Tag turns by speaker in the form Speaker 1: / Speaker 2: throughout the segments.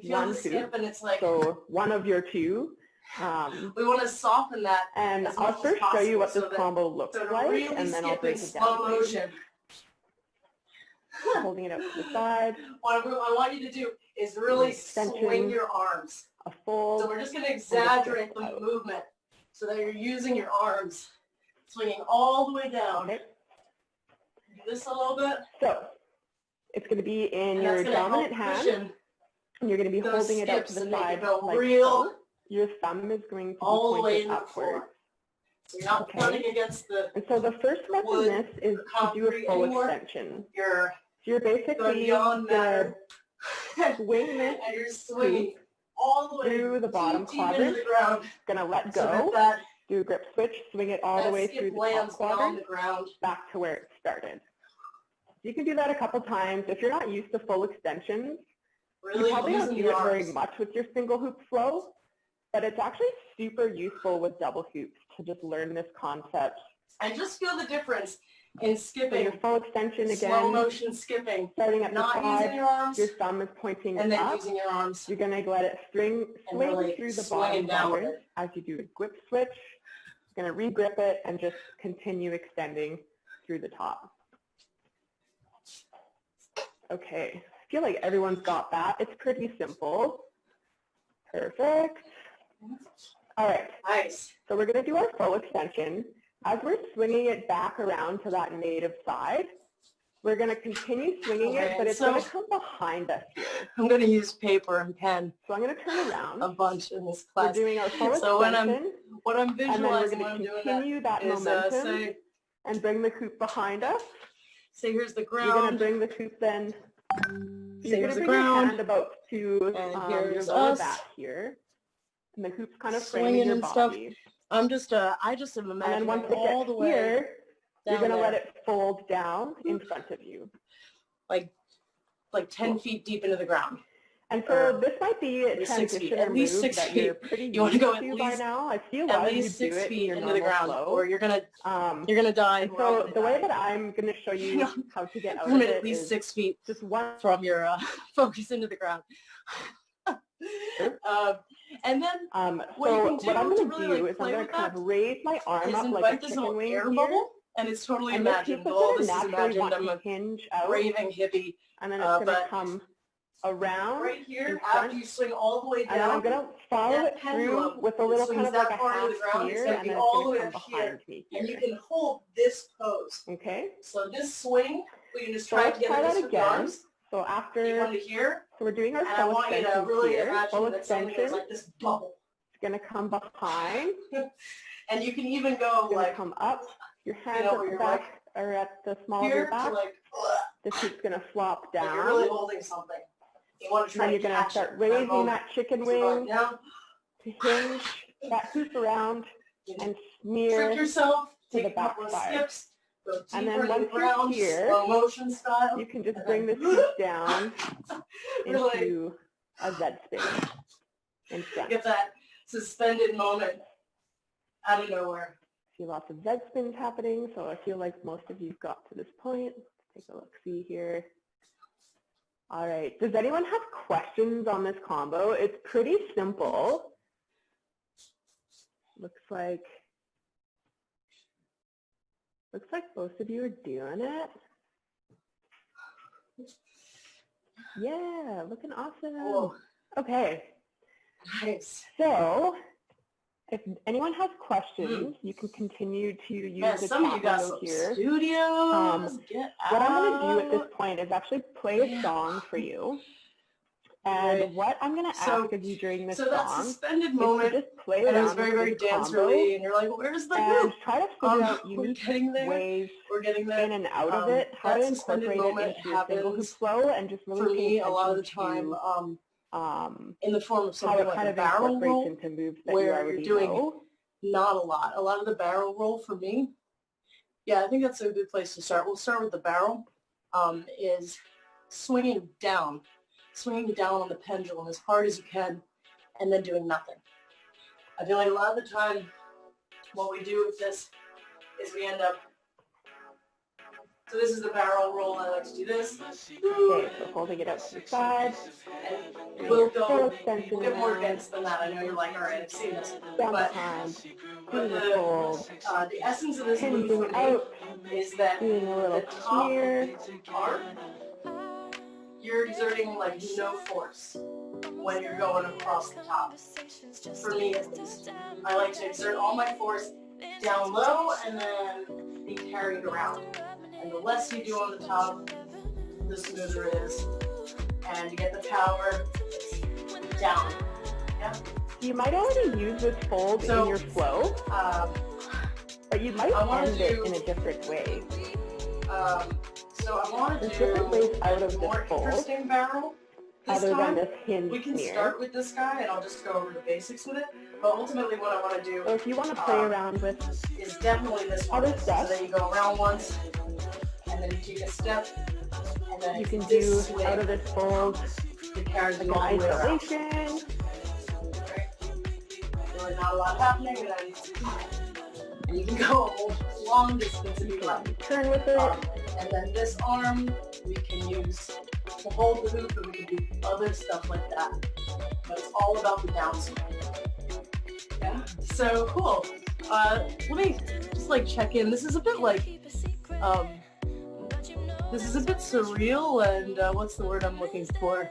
Speaker 1: one hoop, and it's like, so one of your two.
Speaker 2: We want to soften that.
Speaker 1: And I'll first show you what this combo looks like, really, and then I'll break it down.
Speaker 2: Slow motion.
Speaker 1: Holding it out to the side.
Speaker 2: What I want you to do is really swing your arms.
Speaker 1: A fold.
Speaker 2: So we're just going to exaggerate the movement so that you're using your arms, swinging all the way down.
Speaker 1: Okay.
Speaker 2: Do this a little bit.
Speaker 1: So it's going to be in your dominant hand, and you're going to be holding it out to the side like so. Your thumb is going to be pointed upward.
Speaker 2: So you're not running against the
Speaker 1: And so the first step in this is to do a full extension. So you're basically going to swing this
Speaker 2: and you're swinging all the way
Speaker 1: through the bottom quadrant. Going to let go, do a grip switch, swing it all the way through the top quadrant, back to where it started. You can do that a couple times. If you're not used to full extensions, you probably don't do it very much with your single hoop flow. But it's actually super useful with double hoops to just learn this concept.
Speaker 2: And just feel the difference in skipping. So
Speaker 1: your full extension again.
Speaker 2: Slow motion skipping.
Speaker 1: Starting at
Speaker 2: not
Speaker 1: the side,
Speaker 2: using your arms.
Speaker 1: Your thumb is pointing
Speaker 2: and then
Speaker 1: up.
Speaker 2: Using your arms.
Speaker 1: You're going to let it swing
Speaker 2: really
Speaker 1: through the bottom quadrant as you do a grip switch. You're going to re-grip it and just continue extending through the top. Okay. I feel like everyone's got that. It's pretty simple. Perfect. All right.
Speaker 2: Nice.
Speaker 1: So we're going to do our full extension. As we're swinging it back around to that native side, we're going to continue swinging it, but it's going to come behind us here.
Speaker 2: I'm going to use paper and pen.
Speaker 1: So I'm going to turn around.
Speaker 2: A bunch in this class.
Speaker 1: We're doing our full extension.
Speaker 2: What I'm visualizing
Speaker 1: when I'm doing that, continue that momentum and bring the hoop behind us.
Speaker 2: Say here's the ground.
Speaker 1: You're going to bring the hoop then. You're going to bring your hand about to your lower back here. And the hoop's kind of framing your body.
Speaker 2: I just am imagining
Speaker 1: and then once
Speaker 2: all the way
Speaker 1: here, you're going to let it fold down in front of you.
Speaker 2: Like 10 feet deep into the ground.
Speaker 1: And so this might be a transition
Speaker 2: at least 6 feet.
Speaker 1: You're pretty
Speaker 2: you want to go
Speaker 1: at
Speaker 2: least,
Speaker 1: by now. I feel
Speaker 2: at least 6 feet into the ground, or you're gonna die.
Speaker 1: So the way that I'm going to show you how to get out of it
Speaker 2: at least
Speaker 1: is
Speaker 2: 6 feet
Speaker 1: just one
Speaker 2: from your focus into the ground. And then what I'm going to
Speaker 1: do is I'm going to kind of raise my arm up like a chicken wing
Speaker 2: air
Speaker 1: here.
Speaker 2: bubble, and it's totally imagined. All this is imagined. I'm a raving hippie.
Speaker 1: And then it's going to come around
Speaker 2: right here after you swing all the way down.
Speaker 1: And then I'm going to follow it through with a little kind of like a half spear, and then it's going to come behind me here.
Speaker 2: And you can hold this pose.
Speaker 1: Okay.
Speaker 2: So this swing, we can just try to get this with arms.
Speaker 1: So after,
Speaker 2: here,
Speaker 1: so we're doing our full extension here. Full extension.
Speaker 2: Like this bubble.
Speaker 1: It's going to come behind.
Speaker 2: And you can even go
Speaker 1: like come up. Your hands at the back or at the small of your back. This hoop's going to flop down.
Speaker 2: You're really holding something. You want to try
Speaker 1: and you're going to start raising that chicken wing to hinge that hoop around and smear
Speaker 2: yourself,
Speaker 1: to the back side. And then once
Speaker 2: you're
Speaker 1: here,
Speaker 2: slow motion style,
Speaker 1: you can just bring this hoop down into a Z spin.
Speaker 2: Get that suspended moment out of nowhere.
Speaker 1: I see lots of Z spins happening, so I feel like most of you've got to this point. Let's take a look-see here. All right. Does anyone have questions on this combo? It's pretty simple. Looks like most of you are doing it. Yeah, looking awesome.
Speaker 2: Whoa.
Speaker 1: Okay.
Speaker 2: Nice.
Speaker 1: So if anyone has questions, you can continue to use the chat window here.
Speaker 2: Studios.
Speaker 1: What I'm going to do at this point is actually play a song for you. And what I'm going to ask of you during this song
Speaker 2: that suspended moment,
Speaker 1: just play around
Speaker 2: and it was very, very dancerly, and you're like, where's the
Speaker 1: and try to figure out
Speaker 2: unique
Speaker 1: ways
Speaker 2: in
Speaker 1: and out of it, how to incorporate it into your single hoop flow, and just really
Speaker 2: for me a lot of the time in the form of something like a barrel roll,
Speaker 1: into moves that
Speaker 2: where you're doing
Speaker 1: know.
Speaker 2: not a lot. A lot of the barrel roll for me, yeah, I think that's a good place to start. We'll start with the barrel, is swinging down on the pendulum as hard as you can, and then doing nothing. I feel like a lot of the time what we do with this is we end up So this is the barrel roll. I like to do this.
Speaker 1: Okay, so holding it out to the side.
Speaker 2: And we'll go
Speaker 1: Full
Speaker 2: a
Speaker 1: extension
Speaker 2: bit more
Speaker 1: around.
Speaker 2: advanced than that. I know you're like, all right, I've seen this.
Speaker 1: Down
Speaker 2: But
Speaker 1: behind. Doing the fold.
Speaker 2: the essence of this move
Speaker 1: Hinging
Speaker 2: for me
Speaker 1: out.
Speaker 2: is that
Speaker 1: Doing a little
Speaker 2: the top
Speaker 1: smear.
Speaker 2: arm, you're exerting like no force when you're going across the top. For me at least. I like to exert all my force down low and then be carried around. And the less you do on the top, the smoother it is. And you get the power down. Yeah.
Speaker 1: You might already use this fold in your flow, but you might end it in a different way.
Speaker 2: So I want to do
Speaker 1: different ways out of
Speaker 2: a more
Speaker 1: this fold,
Speaker 2: interesting barrel.
Speaker 1: Other than this hinge
Speaker 2: we can
Speaker 1: smear.
Speaker 2: start with this guy, and I'll just go over the basics with it. But ultimately, what I want to do
Speaker 1: So if you want to play around with
Speaker 2: is definitely this one.
Speaker 1: other stuff,
Speaker 2: so then you go around once, and then you take a step, and then
Speaker 1: you can do out of this fold
Speaker 2: like an
Speaker 1: isolation.
Speaker 2: Really not a lot happening, and you can go a long distance if you want.
Speaker 1: Turn with it.
Speaker 2: And then this arm we can use to hold the hoop, and we can do other stuff like that. But it's all about the downswing. Yeah. So cool. Let me just like check in. This is a bit like, this is a bit surreal, and what's the word I'm looking for?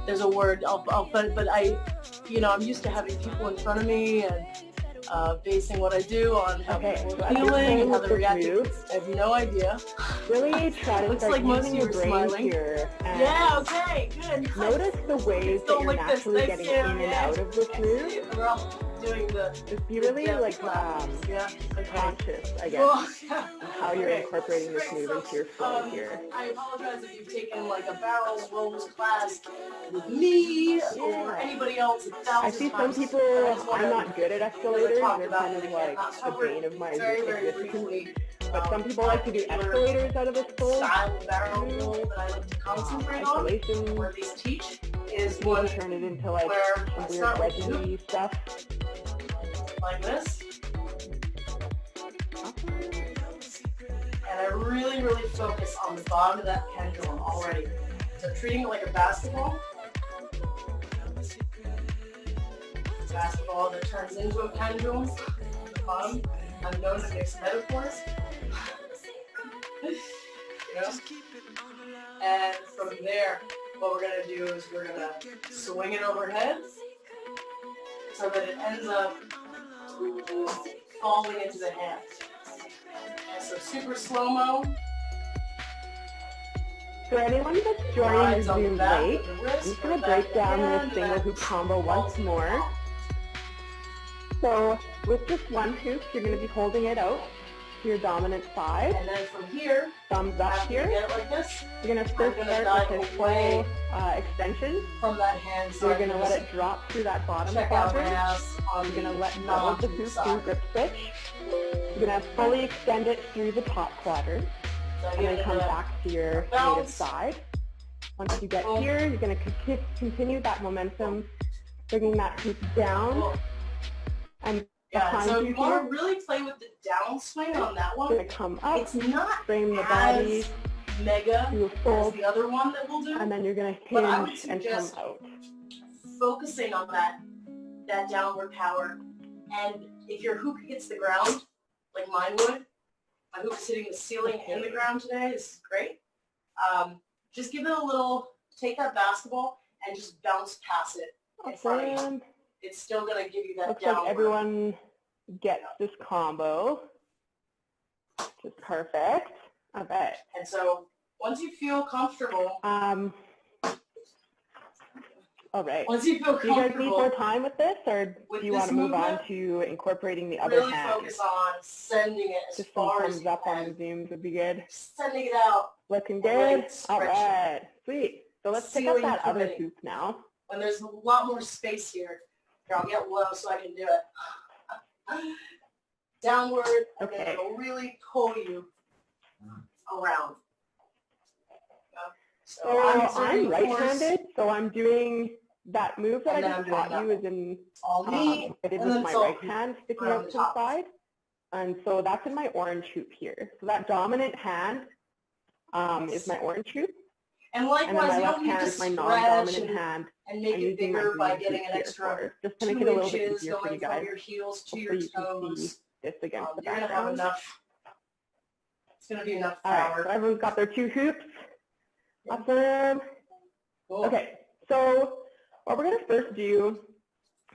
Speaker 2: There's a word. But I'm used to having people in front of me and basing what I do on how people are feeling and how they're reacting. I have no idea.
Speaker 1: Really try to
Speaker 2: looks
Speaker 1: start
Speaker 2: like most
Speaker 1: using
Speaker 2: of you
Speaker 1: your
Speaker 2: are
Speaker 1: brain
Speaker 2: smiling.
Speaker 1: here.
Speaker 2: Yeah, okay, good.
Speaker 1: Notice the ways that you're naturally getting in and out of this move.
Speaker 2: We're all doing
Speaker 1: just be really conscious, I guess, of how you're incorporating this move into your flow here.
Speaker 2: I apologize if you've taken like a barrel rolls class with me or anybody else.
Speaker 1: I see some people, I'm not good at escalators, they're kind of like the bane of my existence. But some people like to do escalators out of this fold.
Speaker 2: Style barrel roll that I like to concentrate on,
Speaker 1: isolation,
Speaker 2: or at least teach, is
Speaker 1: one turn it into like some weird legend-y stuff.
Speaker 2: Like this. And I really, really focus on the bottom of that pendulum already. So treating it like a basketball. Basketball that turns into a pendulum at the bottom. I'm known to mix metaphors. And from there, what we're going to do is we're going to swing it overhead so that it ends up falling into the hand. And so super slow-mo.
Speaker 1: For anyone that's joining the Zoom late, I'm just going to break down this single hoop combo once more. So with just one hoop, you're going to be holding it out to your dominant side.
Speaker 2: And then from here,
Speaker 1: thumbs up here.
Speaker 2: Get it like this.
Speaker 1: You're going to first start with a full extension.
Speaker 2: From that hand side.
Speaker 1: So you're going to let it drop through that bottom quadrant. You're going to let go of the hoop through grip switch. You're going to fully extend it through the top quadrant. And then come back to your native side. Once you get here, you're going to continue that momentum, bringing that hoop down. And
Speaker 2: so you want to really play with the downswing on that one.
Speaker 1: It's going to come up,
Speaker 2: it's not
Speaker 1: frame the body,
Speaker 2: mega
Speaker 1: do a fold,
Speaker 2: as the other one that we'll do.
Speaker 1: And then you're going to hinge and come out.
Speaker 2: Focusing on that downward power. And if your hoop hits the ground, like mine would, my hoop's hitting the ceiling and the ground today. This is great. Just give it a little, take that basketball and just bounce past it in front of you. It's still going to give you that downward.
Speaker 1: Looks like everyone gets this combo, which is perfect. I bet.
Speaker 2: And so once you feel comfortable,
Speaker 1: all right.
Speaker 2: Once you feel comfortable,
Speaker 1: do you guys need more time with this, or do you want to move on to incorporating the other hand?
Speaker 2: Really focus on sending it as far as you can. Just some thumbs up on the Zooms would be good. Sending it out.
Speaker 1: Looking good. All right. Sweet. So let's pick up that other hoop now.
Speaker 2: When there's a lot more space here, I'll get low so I can do it. Downward, and then it'll really pull you around.
Speaker 1: So I'm right-handed, so I'm doing that move that I just taught you is in, I did with my right hand sticking out to the side. And so that's in my orange hoop here. So that dominant hand is my orange hoop.
Speaker 2: And likewise,
Speaker 1: and
Speaker 2: you don't need to
Speaker 1: my non-dominant hand
Speaker 2: and make it bigger by getting an extra
Speaker 1: just to make
Speaker 2: 2
Speaker 1: it a little bit
Speaker 2: inches
Speaker 1: easier for you
Speaker 2: going
Speaker 1: guys.
Speaker 2: from your heels to
Speaker 1: Hopefully
Speaker 2: your toes.
Speaker 1: This against the
Speaker 2: You're going to have
Speaker 1: background.
Speaker 2: enough. It's going to be enough
Speaker 1: All
Speaker 2: power.
Speaker 1: right, so everyone's got their 2 hoops. Awesome.
Speaker 2: Cool.
Speaker 1: Okay, so what we're going to first do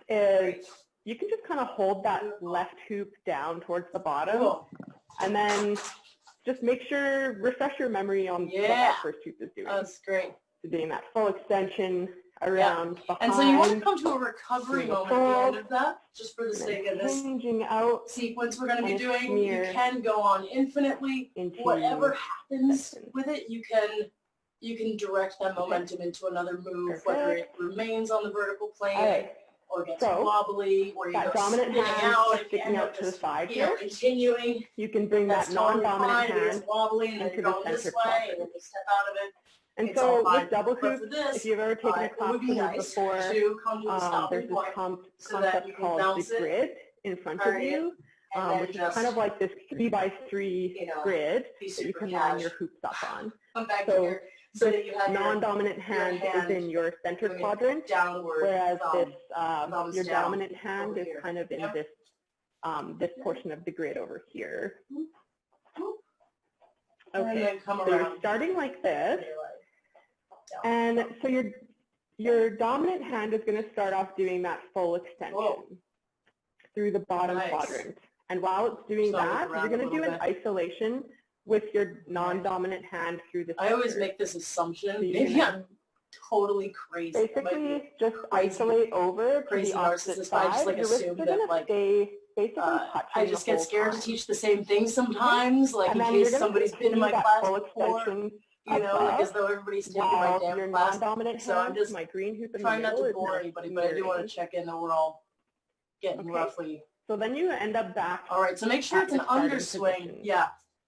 Speaker 1: is you can just kind of hold that left hoop down towards the bottom.
Speaker 2: Cool.
Speaker 1: And then just make sure, refresh your memory on what that first hoop is doing.
Speaker 2: That's great.
Speaker 1: So doing that full extension around behind.
Speaker 2: And so you want to come to a recovery moment at the end of that, just for the sake of this
Speaker 1: out
Speaker 2: sequence we're going to be doing. You can go on infinitely. Whatever happens with it, you can direct that momentum into another move, whether it remains on the vertical plane or gets wobbly, or you go
Speaker 1: dominant hand
Speaker 2: out,
Speaker 1: sticking out to the side here.
Speaker 2: Continuing.
Speaker 1: You can bring that non-dominant hand
Speaker 2: wobbly, and then
Speaker 1: into
Speaker 2: you're going this way, and then you step out of it.
Speaker 1: And so with double hoops, if you've ever taken a class with me before, there's this concept called the grid in front of you, which is kind of like this 3x3 grid that you can line your hoops up on. So this non-dominant hand is in your center quadrant, whereas this your dominant hand is kind of in this this portion of the grid over here. Okay, so you're starting like this. And so your dominant hand is going to start off doing that full extension through the bottom quadrant. And while it's doing that, you're going to do an isolation with your non-dominant hand through the center.
Speaker 2: I always make this assumption. Maybe I'm totally crazy.
Speaker 1: Basically, just isolate over to the opposite side.
Speaker 2: I just like assume that I just get scared to teach the same thing sometimes, like in case somebody's been in my class before. You know, like as though everybody's taking my damn class. So I'm just trying not to bore anybody, but I do want to check in that we're all getting roughly.
Speaker 1: So then you end up back.
Speaker 2: All right, so make sure it's an underswing. Yeah.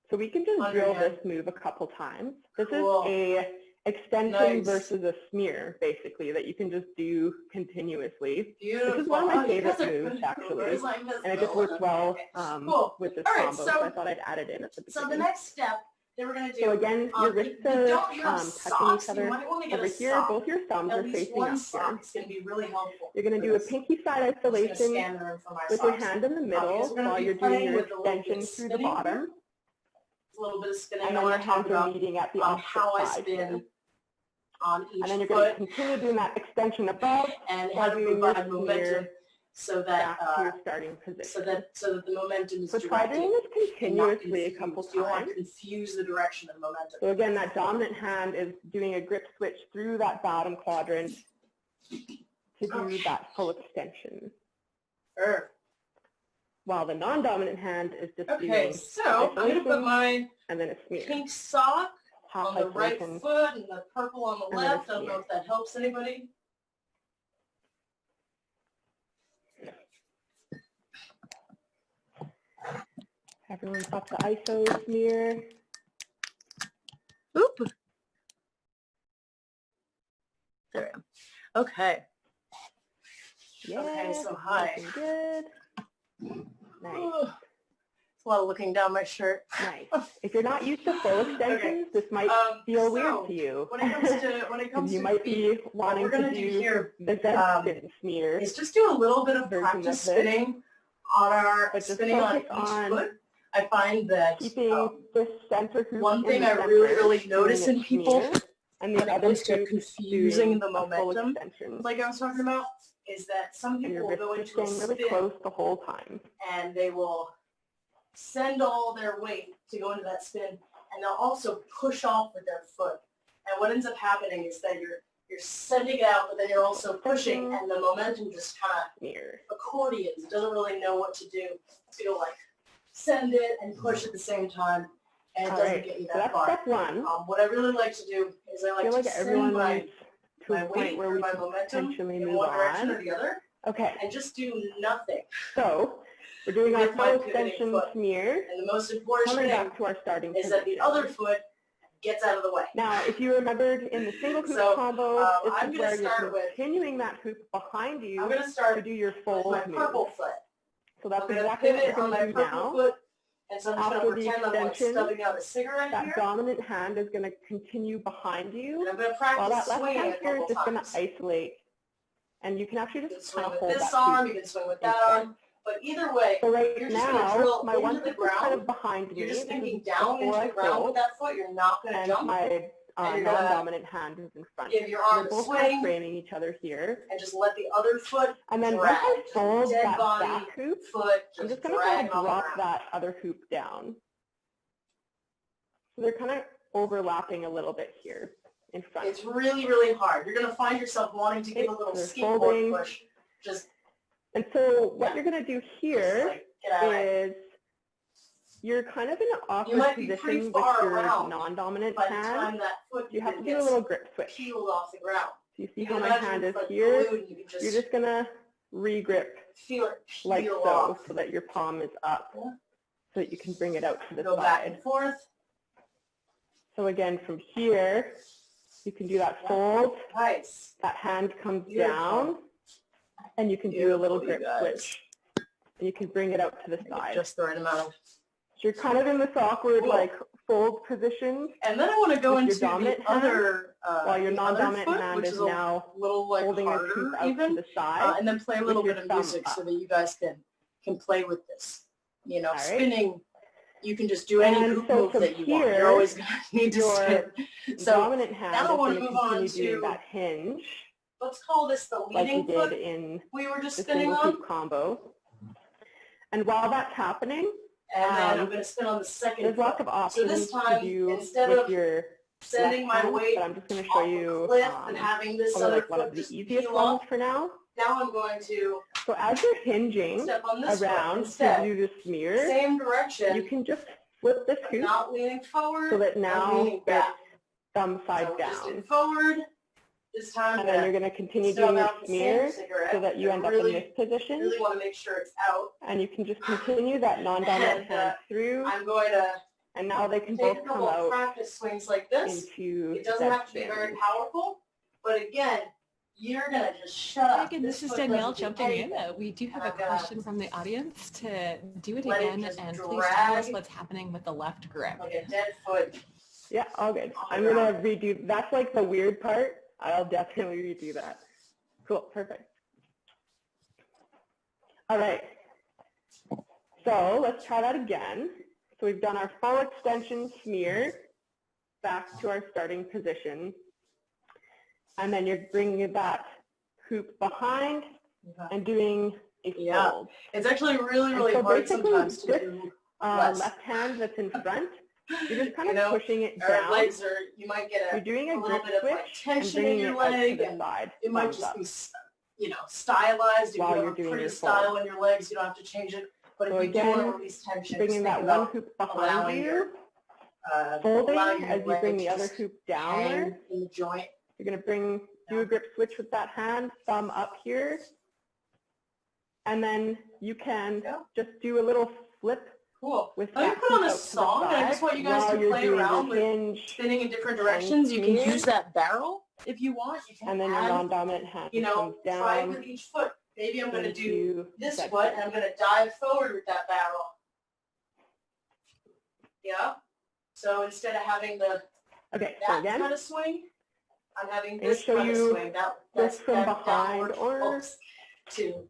Speaker 1: So we can just drill this move a couple times. This is a extension versus a smear, basically, that you can just do continuously.
Speaker 2: Beautiful.
Speaker 1: This is one of my favorite moves, actually, and it just works well with this combo, so I thought I'd add it in at the beginning.
Speaker 2: So the next step that we're going to do,
Speaker 1: so again, your wrists are touching each other over here. Both your thumbs are facing up here.
Speaker 2: It's going to be really helpful.
Speaker 1: You're going to do a pinky side isolation with your hand in the middle while you're doing your extension through the bottom.
Speaker 2: A little bit of spinning.
Speaker 1: And then your hands are meeting at the opposite side here.
Speaker 2: On each
Speaker 1: and then you're going to continue doing that extension above
Speaker 2: and how to provide momentum so that
Speaker 1: back to your starting position.
Speaker 2: So that the momentum is
Speaker 1: so try doing this continuously a couple times.
Speaker 2: You don't want to confuse the direction of momentum.
Speaker 1: So again, that dominant hand is doing a grip switch through that bottom quadrant to do that full extension. While the non-dominant hand is just doing
Speaker 2: so I'm going to put my
Speaker 1: and then a smear.
Speaker 2: Pink sock on the right foot and the purple on the left. I don't know if that helps anybody.
Speaker 1: Everyone's got the ISO smear.
Speaker 2: Oop. There we go. Okay.
Speaker 1: Yeah.
Speaker 2: Okay, so high.
Speaker 1: Good. Nice.
Speaker 2: A lot of looking down my shirt.
Speaker 1: Nice. If you're not used to full extensions, this might feel weird to you.
Speaker 2: When it comes to
Speaker 1: you might be wanting to do the spin smear.
Speaker 2: Is just do a little bit of practice spinning on our spinning on each foot. I find that
Speaker 1: keeping this center
Speaker 2: one thing I really notice in people and the other to confusing the momentum, like I was talking about, is that some people will go into a spin
Speaker 1: really close the whole time,
Speaker 2: and they will send all their weight to go into that spin, and they'll also push off with their foot. And what ends up happening is that you're sending it out, but then you're also pushing, and the momentum just kind of accordions. It doesn't really know what to do. So you'll like send it and push at the same time, and it doesn't get you that far.
Speaker 1: That's step one.
Speaker 2: What I really like to do is I like to send my weight or my momentum in one direction or the other, and just do nothing.
Speaker 1: So we're doing our full extension smear,
Speaker 2: and the most important thing
Speaker 1: back to our starting
Speaker 2: is that the other foot gets out of the way.
Speaker 1: Now, if you remembered in the single hoop combo, this is where you're continuing that hoop behind you to do your full
Speaker 2: my
Speaker 1: move.
Speaker 2: purple foot.
Speaker 1: So that's exactly what you're going to do now.
Speaker 2: Foot, and so I'm just going to pretend I'm like
Speaker 1: extension,
Speaker 2: stubbing out a cigarette
Speaker 1: that
Speaker 2: here.
Speaker 1: dominant hand is going to continue behind you.
Speaker 2: And I'm going to practice
Speaker 1: while that left
Speaker 2: swinging
Speaker 1: hand
Speaker 2: a
Speaker 1: here is
Speaker 2: couple
Speaker 1: just going
Speaker 2: times.
Speaker 1: to isolate. And you can actually just
Speaker 2: swing
Speaker 1: kind of
Speaker 2: with
Speaker 1: hold
Speaker 2: this
Speaker 1: that
Speaker 2: arm,
Speaker 1: hoop
Speaker 2: you can swing with that arm. But either way,
Speaker 1: so right
Speaker 2: you're just going to drill
Speaker 1: my one
Speaker 2: into the
Speaker 1: foot is kind
Speaker 2: ground.
Speaker 1: of behind me.
Speaker 2: You're just thinking
Speaker 1: This is
Speaker 2: down into the ground
Speaker 1: fold,
Speaker 2: with that foot. You're not going to jump.
Speaker 1: My non-dominant hand is in front.
Speaker 2: Give your arm
Speaker 1: We're
Speaker 2: a
Speaker 1: both
Speaker 2: swing.
Speaker 1: kind of framing each other here.
Speaker 2: And just let the other foot
Speaker 1: And then
Speaker 2: drag.
Speaker 1: once I fold
Speaker 2: Dead
Speaker 1: that
Speaker 2: body,
Speaker 1: back hoop,
Speaker 2: foot,
Speaker 1: I'm just going to kind of drop that other hoop down. So they're kind of overlapping a little bit here in front.
Speaker 2: It's really, really hard. You're going to find yourself wanting to give a little skateboard push.
Speaker 1: And so what you're going to do here is you're kind of in an awkward position with your non-dominant hand. You have to do a little grip switch.
Speaker 2: Off the ground.
Speaker 1: So you see how my hand is here? You're just going to re-grip like so that your palm is up so that you can bring it out to the
Speaker 2: side. Go back and forth.
Speaker 1: So again, from here, you can do that fold.
Speaker 2: Nice.
Speaker 1: That hand comes down, and you can do a little grip switch. And you can bring it out to the side.
Speaker 2: Just the right amount of.
Speaker 1: So you're kind of in this awkward like fold position.
Speaker 2: And then I want to go into the other,
Speaker 1: while your non-dominant hand is now holding a hoop out to the side.
Speaker 2: And then play a little bit of music so that you guys can play with this. You know, spinning. You can just do any hoop move that you want. You're always going to need to spin. So
Speaker 1: dominant hand
Speaker 2: now I want to
Speaker 1: move
Speaker 2: on to
Speaker 1: that hinge.
Speaker 2: Let's call this the leading foot.
Speaker 1: In
Speaker 2: we were just
Speaker 1: the
Speaker 2: spinning
Speaker 1: single
Speaker 2: on.
Speaker 1: hoop combo. And while that's happening,
Speaker 2: and then I'm going to spin on the second
Speaker 1: there's
Speaker 2: foot.
Speaker 1: lots of options
Speaker 2: so this time,
Speaker 1: to do
Speaker 2: instead
Speaker 1: with
Speaker 2: of
Speaker 1: your
Speaker 2: sending my weight
Speaker 1: but I'm just going to show you
Speaker 2: and having this other
Speaker 1: one of the easiest ones for now.
Speaker 2: Now I'm going to
Speaker 1: so as you're hinging
Speaker 2: step on this
Speaker 1: around to do the smear,
Speaker 2: same direction.
Speaker 1: You can just flip this hoop
Speaker 2: not leaning forward,
Speaker 1: so that now it's thumb side down.
Speaker 2: Just forward. This time,
Speaker 1: and then you're going to continue doing your smear so that you end up in this position.
Speaker 2: Really want to make sure it's out.
Speaker 1: And you can just continue that non-dominant hand through.
Speaker 2: I'm going to.
Speaker 1: And now they can both come out
Speaker 2: practice swings like this.
Speaker 1: Into
Speaker 2: it doesn't have to be very powerful, but again, you're going to just shut up.
Speaker 3: Again, this is Danielle jumping in. We do have a question from the audience to do it again, and please tell us what's happening with the left grip.
Speaker 2: Like a dead foot.
Speaker 1: Yeah, all good. I'm going to redo. That's like the weird part. I'll definitely redo that. Cool, perfect. All right. So let's try that again. So we've done our full extension smear back to our starting position. And then you're bringing that hoop behind and doing a fold.
Speaker 2: It's actually really, really hard sometimes to do
Speaker 1: left hand that's in front. You're just kind of pushing it down.
Speaker 2: Legs are, you might get
Speaker 1: you're doing a
Speaker 2: little
Speaker 1: grip
Speaker 2: bit of
Speaker 1: switch
Speaker 2: tension in your leg, and it might just be, stylized. If you have a pretty style in your legs, you don't have to change it. But if you do want to release tension,
Speaker 1: bringing that one hoop behind you, folding as you bring the other hoop downward
Speaker 2: in the joint.
Speaker 1: You're going to do a grip switch with that hand, thumb up here, and then you can just do a little flip.
Speaker 2: Cool.
Speaker 1: With
Speaker 2: Let me put on a song, and I just want you guys to play around with spinning in different directions. You can use that barrel if you want. You can
Speaker 1: and then your non-dominant hand comes down.
Speaker 2: Try with each foot. Maybe I'm going to do this foot, and I'm going to dive forward with that barrel. Yeah. So instead of having that kind of swing, I'm having this kind of swing. That's
Speaker 1: from behind or
Speaker 2: to.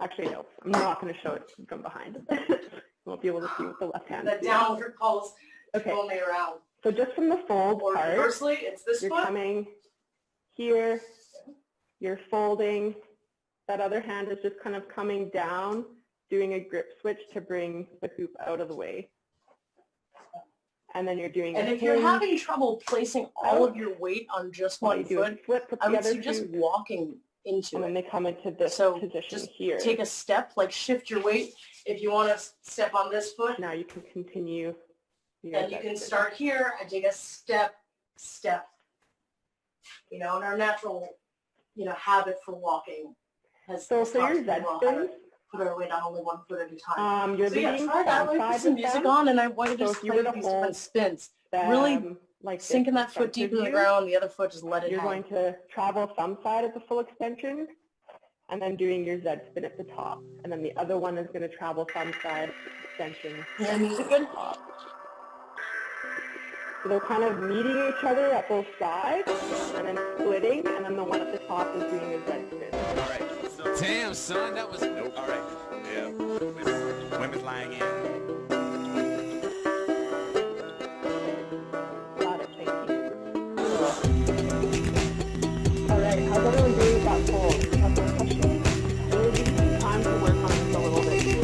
Speaker 1: Actually, no. I'm not going to show it from behind. You won't be able to see with the left hand.
Speaker 2: The downward pulse only around.
Speaker 1: So just from the fold
Speaker 2: or
Speaker 1: part,
Speaker 2: reversely, it's this
Speaker 1: you're
Speaker 2: foot.
Speaker 1: Coming here, you're folding. That other hand is just kind of coming down, doing a grip switch to bring the hoop out of the way. And then you're doing
Speaker 2: and if you're having trouble placing all of your weight on just one foot, I would suggest walking into
Speaker 1: and then they come into this position
Speaker 2: just
Speaker 1: here.
Speaker 2: Take a step, like shift your weight. If you want to step on this foot,
Speaker 1: now you can continue.
Speaker 2: And you can start here and take a step. And our natural, habit for walking has
Speaker 1: so for your Z spins,
Speaker 2: put our weight on only one foot at a time.
Speaker 1: You're leading
Speaker 2: try that. Put some music on, and I want you to just play these different spins. Really sinking that foot deep in the ground, the other foot just let it hang.
Speaker 1: You're going to travel thumb side at the full extension, and then doing your Z spin at the top. And then the other one is going to travel thumb side extension.
Speaker 2: Yeah, music good?
Speaker 1: So they're kind of meeting each other at both sides, and then splitting, and then the one at the top is doing a Z spin.
Speaker 4: All right. So, damn, son, that was nope. All right. Yeah. Women lying in.
Speaker 1: Got it. Thank you. All right. How's everyone doing with that poll? Do you have more questions? We'll give you some time to work on this a little bit here.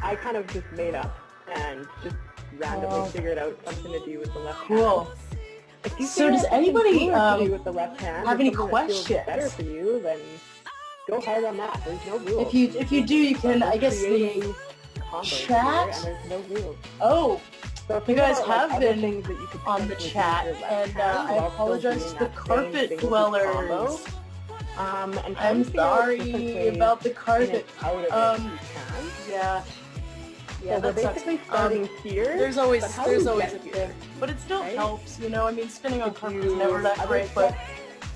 Speaker 1: I kind of just made up and just randomly figured out something to do with the left hand.
Speaker 2: So does anybody
Speaker 1: with the left hand,
Speaker 2: have any questions?
Speaker 1: Better for you, then go hard on that. There's no rules.
Speaker 2: If you do, you can. I guess the chat.
Speaker 1: And there's no rules.
Speaker 2: Oh.
Speaker 1: So
Speaker 2: you guys have been on the chat, and I apologize to the carpet dwellers. I'm sorry about the carpet. Yeah.
Speaker 1: Yeah,
Speaker 2: so
Speaker 1: we're basically starting here.
Speaker 2: There's always a thing, but it still helps, you know. I mean, spinning on carpet is never that great, but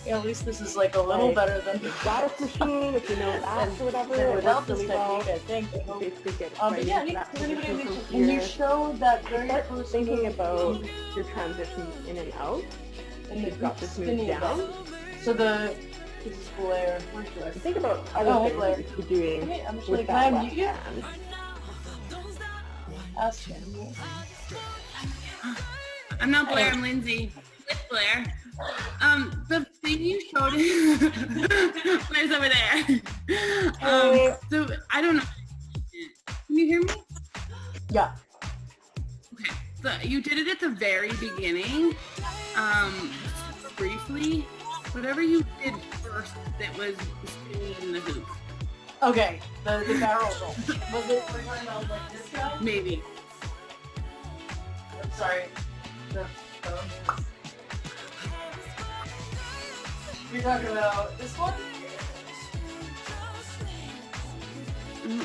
Speaker 2: at least this is like a little better than the
Speaker 1: lattice machine, if you know that or whatever.
Speaker 2: Without this technique, I think. But yeah, can you show that very first
Speaker 1: thinking about your transitions in and out, and you've got this move down.
Speaker 2: So this is Blair.
Speaker 1: Think about other things that you could be doing with that left hand.
Speaker 2: Ask him.
Speaker 5: I'm not Blair, I'm Lindsay. With Blair. The thing you showed Blair's over there. So I don't know. Can you hear me?
Speaker 2: Yeah.
Speaker 5: Okay. So you did it at the very beginning. Briefly. Whatever you did first that was spinning in the hoop.
Speaker 2: Okay, the barrel roll. Was it we're talking about like this guy?
Speaker 5: Maybe.
Speaker 2: I'm sorry. You're talking about this one?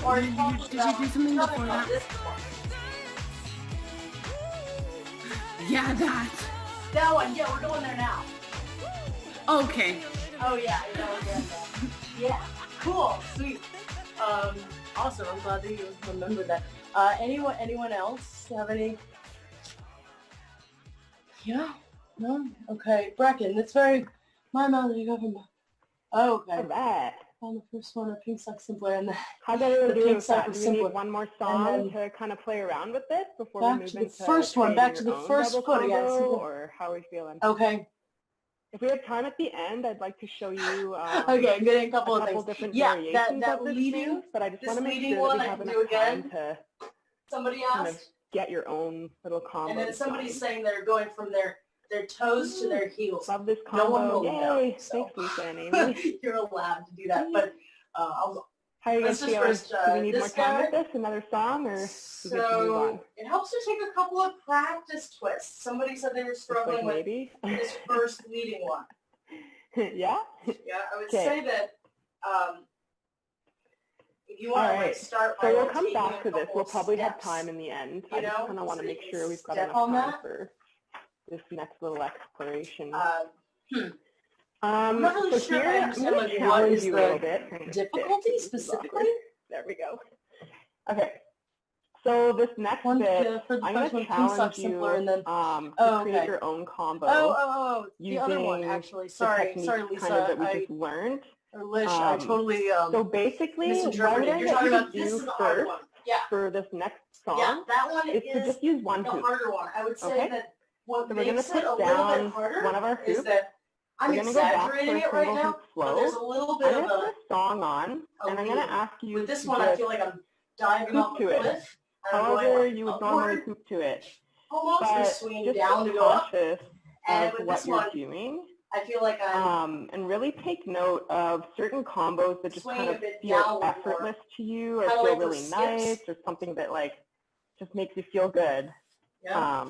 Speaker 2: Or
Speaker 5: did you do something before that? Yeah, that.
Speaker 2: That one, yeah, we're going there now.
Speaker 5: Okay.
Speaker 2: Oh yeah, yeah. Cool, sweet. Awesome. I'm glad that you remembered that. Anyone else have any? Yeah. No. Okay. Brecken, it's very my melody government. Oh, okay.
Speaker 1: All right.
Speaker 2: On the first one, a pink sock simpler, and
Speaker 1: how's everyone doing with that? Do we need one more song to kind of play around with this before we move into the
Speaker 2: first one? Back to the first foot again.
Speaker 1: Or how are we feeling?
Speaker 2: Okay.
Speaker 1: If we have time at the end, I'd like to show you
Speaker 2: okay, I'm getting a couple of
Speaker 1: different
Speaker 2: variations
Speaker 1: that
Speaker 2: of this leading,
Speaker 1: move, but I just want to make sure that we have enough time to
Speaker 2: somebody
Speaker 1: kind of get your own little combo.
Speaker 2: And then somebody's saying they're going from their their toes to their heels.
Speaker 1: Love this
Speaker 2: No one
Speaker 1: combo.
Speaker 2: will
Speaker 1: Yay!
Speaker 2: know. So.
Speaker 1: Thanks, Lisa and Amy.
Speaker 2: You're allowed to do that, but
Speaker 1: How are you guys feeling? Do we need more time with
Speaker 2: guy.
Speaker 1: this? Another song, or
Speaker 2: So
Speaker 1: we get to move on?
Speaker 2: it helps to take a couple of practice twists. Somebody said they were struggling with
Speaker 1: maybe
Speaker 2: this first leading one.
Speaker 1: Yeah.
Speaker 2: Yeah, I would say that if you want to
Speaker 1: right.
Speaker 2: start.
Speaker 1: So we'll come back to this. We'll probably have time in the end. I just kind of want to make sure we've got enough time for this next little exploration.
Speaker 2: I'm not really
Speaker 1: so
Speaker 2: sure
Speaker 1: here,
Speaker 2: I
Speaker 1: I'm
Speaker 2: understand
Speaker 1: going to
Speaker 2: what
Speaker 1: challenge
Speaker 2: is
Speaker 1: you a
Speaker 2: the
Speaker 1: little bit.
Speaker 2: difficulty specifically.
Speaker 1: There we go. Okay. So this next bit,
Speaker 2: for the
Speaker 1: I'm going to challenge you
Speaker 2: and then,
Speaker 1: to create your own combo.
Speaker 2: The other one, actually. Sorry, Lisa.
Speaker 1: Kind of that we just learned.
Speaker 2: Or Lish, I totally
Speaker 1: so basically, what I'm going to get you to do first for this next song
Speaker 2: that one
Speaker 1: is to just use one hoop.
Speaker 2: Harder one. I would say that what
Speaker 1: so we're going to put down one of our hoops.
Speaker 2: I'm
Speaker 1: we're going to go back for a
Speaker 2: it right
Speaker 1: single
Speaker 2: now,
Speaker 1: hoop flow.
Speaker 2: there's a little bit
Speaker 1: I'm
Speaker 2: of
Speaker 1: going to put a song on, and I'm going to ask you
Speaker 2: with this
Speaker 1: to
Speaker 2: one, I feel like I'm diving off
Speaker 1: to
Speaker 2: a
Speaker 1: it.
Speaker 2: cliff.
Speaker 1: However you would normally hoop to it.
Speaker 2: Almost swinging down to go up.
Speaker 1: And with what you're doing.
Speaker 2: I feel like I'm
Speaker 1: and really take note of certain combos that just kind of feel effortless to you or feel really nice or something that like just makes you feel good.
Speaker 2: Yeah.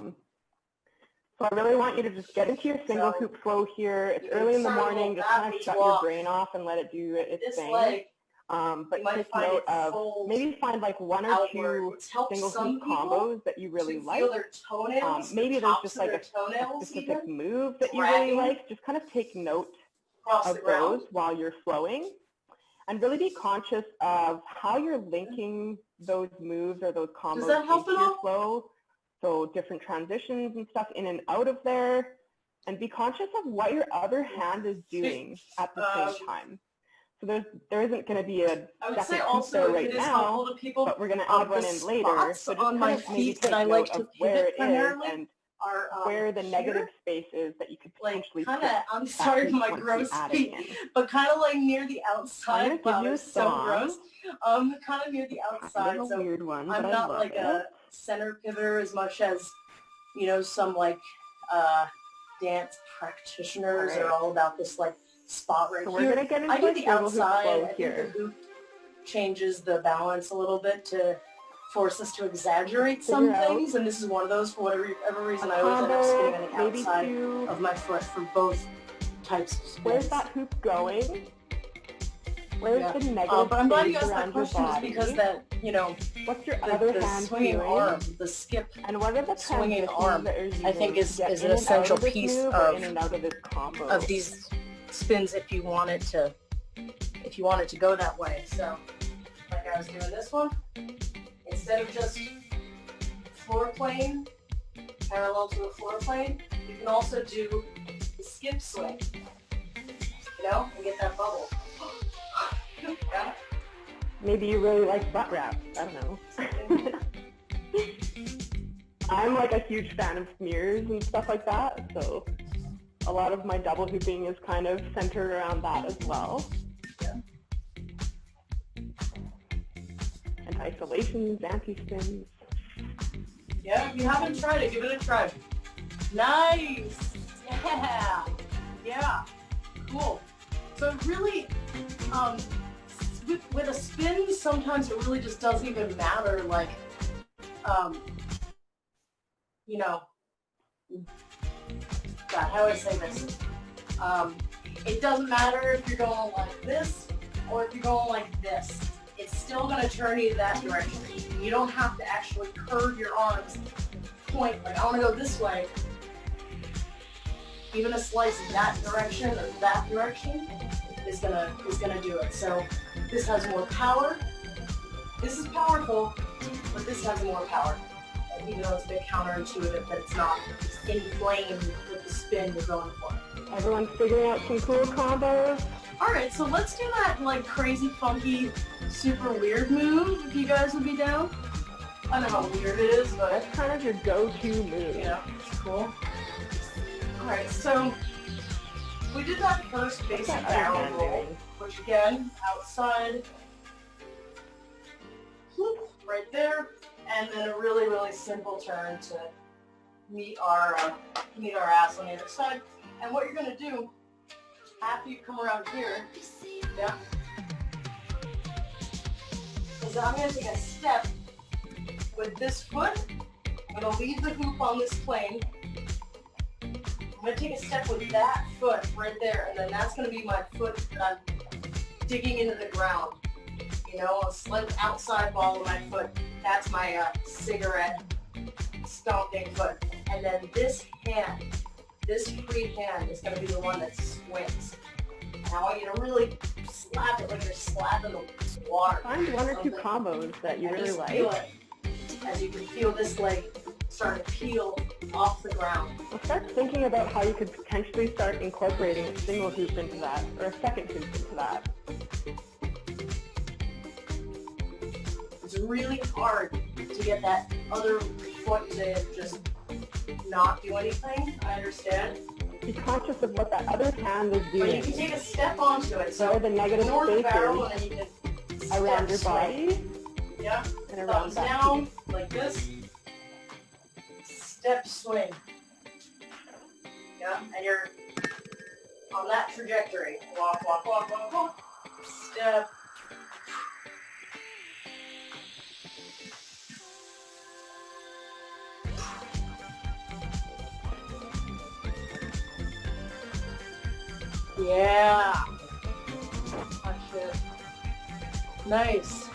Speaker 1: So I really want you to just get into your single hoop flow here. It's early in the morning. Just kind of shut your brain off and let it do its thing. But take note of maybe find like one or two single hoop combos that you really like. Maybe there's just like a specific move that you really like. Just kind of take note of those while you're flowing. And really be conscious of how you're linking those moves or those combos into your flow. So different transitions and stuff in and out of there. And be conscious of what your other hand is doing at the same time. So there isn't going to be a second hoop there right now, but we're going to add one in later. So just
Speaker 2: on my feet that I like to
Speaker 1: where it
Speaker 2: primarily
Speaker 1: is and where the negative space is that you could potentially
Speaker 2: kind of, I'm sorry for my gross feet, but kind of like near the outside.
Speaker 1: Wow, that's so
Speaker 2: gross. Kind of near the outside.
Speaker 1: Kind of a weird one,
Speaker 2: I'm not like a center pivoter as much as, you know, some like dance practitioners are all about this like spot right
Speaker 1: so
Speaker 2: here.
Speaker 1: We're gonna get into
Speaker 2: I do the outside. I think
Speaker 1: here.
Speaker 2: the hoop changes the balance a little bit to force us to exaggerate some things, and this is one of those. For whatever reason, I always end up spinning on the outside of my foot for both types of spins.
Speaker 1: Where's that hoop going? Where's the negative
Speaker 2: but I'm glad you
Speaker 1: space
Speaker 2: asked that
Speaker 1: around your
Speaker 2: question just
Speaker 1: body?
Speaker 2: because that, you know,
Speaker 1: What's your other
Speaker 2: the
Speaker 1: hand
Speaker 2: swinging
Speaker 1: doing?
Speaker 2: arm, the skip
Speaker 1: And what are the
Speaker 2: swinging arm,
Speaker 1: that are
Speaker 2: I think is an essential piece of these spins if you want it to go that way. So, like I was doing this one, instead of just floor plane, parallel to the floor plane, you can also do the skip swing, you know, and get that bubble. Yeah.
Speaker 1: Maybe you really like butt wraps. I don't know. I'm like a huge fan of smears and stuff like that, so a lot of my double hooping is kind of centered around that as well.
Speaker 2: Yeah.
Speaker 1: And isolations, anti-spins.
Speaker 2: Yeah, if you haven't tried it, give it a try. Nice! Yeah! Yeah! Cool. So it really, with a spin, sometimes it really just doesn't even matter, like, you know, God, how do I say this? It doesn't matter if you're going like this or if you're going like this. It's still going to turn you that direction. You don't have to actually curve your arms, point, like, I want to go this way. Even a slice that direction or that direction is gonna do it. So this has more power. This is powerful, but this has more power. And even though it's a bit counterintuitive that it's not inflamed with the spin you're going for.
Speaker 1: Everyone's figuring out some cool combos.
Speaker 2: Alright, so let's do that like crazy, funky, super weird move if you guys would be down. I don't know how weird it is, but
Speaker 1: that's kind of your go-to move.
Speaker 2: Yeah, it's cool. Alright, so we did that first basic barrel roll, which again, outside, whoop, right there, and then a really, really simple turn to meet our ass on the other side. And what you're going to do after you come around here, yeah, is I'm going to take a step with this foot. I'm going to leave the hoop on this plane. I'm going to take a step with that foot right there, and then that's going to be my foot that I'm digging into the ground. You know, a slight outside ball of my foot. That's my cigarette stomping foot. And then this hand, this free hand is going to be the one that swings. And I want you to really slap it like you're slapping the water.
Speaker 1: Find one or two combos that you really like.
Speaker 2: Feel it, as you can feel this leg start to peel off the ground.
Speaker 1: Well, start thinking about how you could potentially start incorporating a single hoop into that, or a second hoop into that.
Speaker 2: It's really hard to get that other foot to just not do anything. I understand.
Speaker 1: Be conscious of what that other hand is doing.
Speaker 2: But you can take a step onto it. So
Speaker 1: the negative
Speaker 2: ignore the barrel,
Speaker 1: spaces
Speaker 2: and then you can
Speaker 1: around your
Speaker 2: swing.
Speaker 1: body.
Speaker 2: Yeah.
Speaker 1: And around
Speaker 2: Thumbs
Speaker 1: that
Speaker 2: down
Speaker 1: hoop.
Speaker 2: like this. Step swing. Yeah, and you're on that trajectory. Walk, walk, walk, walk, walk. Step. Yeah. Touch it. Nice.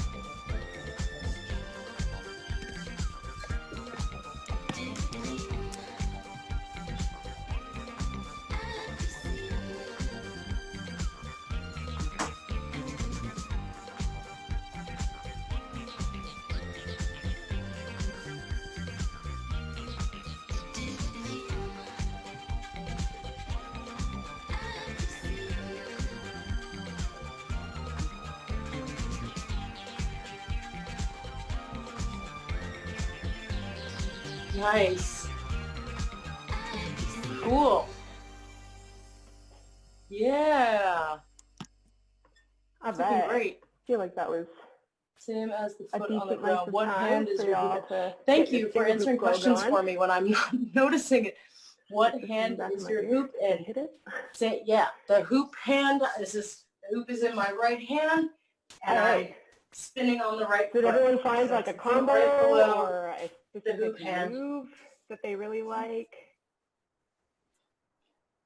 Speaker 2: Nice. Cool. Yeah.
Speaker 1: I
Speaker 2: That's
Speaker 1: bet.
Speaker 2: looking great.
Speaker 1: I feel like that was
Speaker 2: Same as the
Speaker 1: a
Speaker 2: foot on the
Speaker 1: decent length
Speaker 2: ground.
Speaker 1: of
Speaker 2: What
Speaker 1: time
Speaker 2: hand is
Speaker 1: for
Speaker 2: your
Speaker 1: y'all
Speaker 2: hoop?
Speaker 1: to
Speaker 2: Thank
Speaker 1: get your
Speaker 2: you for
Speaker 1: single
Speaker 2: answering
Speaker 1: hoop glow
Speaker 2: questions
Speaker 1: going.
Speaker 2: for me when I'm not noticing it. What
Speaker 1: This
Speaker 2: hand
Speaker 1: back
Speaker 2: is
Speaker 1: of my
Speaker 2: your
Speaker 1: ear.
Speaker 2: hoop in?
Speaker 1: Hit it.
Speaker 2: Say, yeah, the hoop hand is this. The hoop is in my right hand, and I'm spinning on the right
Speaker 1: Did
Speaker 2: foot.
Speaker 1: everyone find
Speaker 2: So
Speaker 1: like a
Speaker 2: it's the hoop
Speaker 1: combo
Speaker 2: right below
Speaker 1: or a
Speaker 2: the
Speaker 1: specific
Speaker 2: hoop hand.
Speaker 1: move that they really like?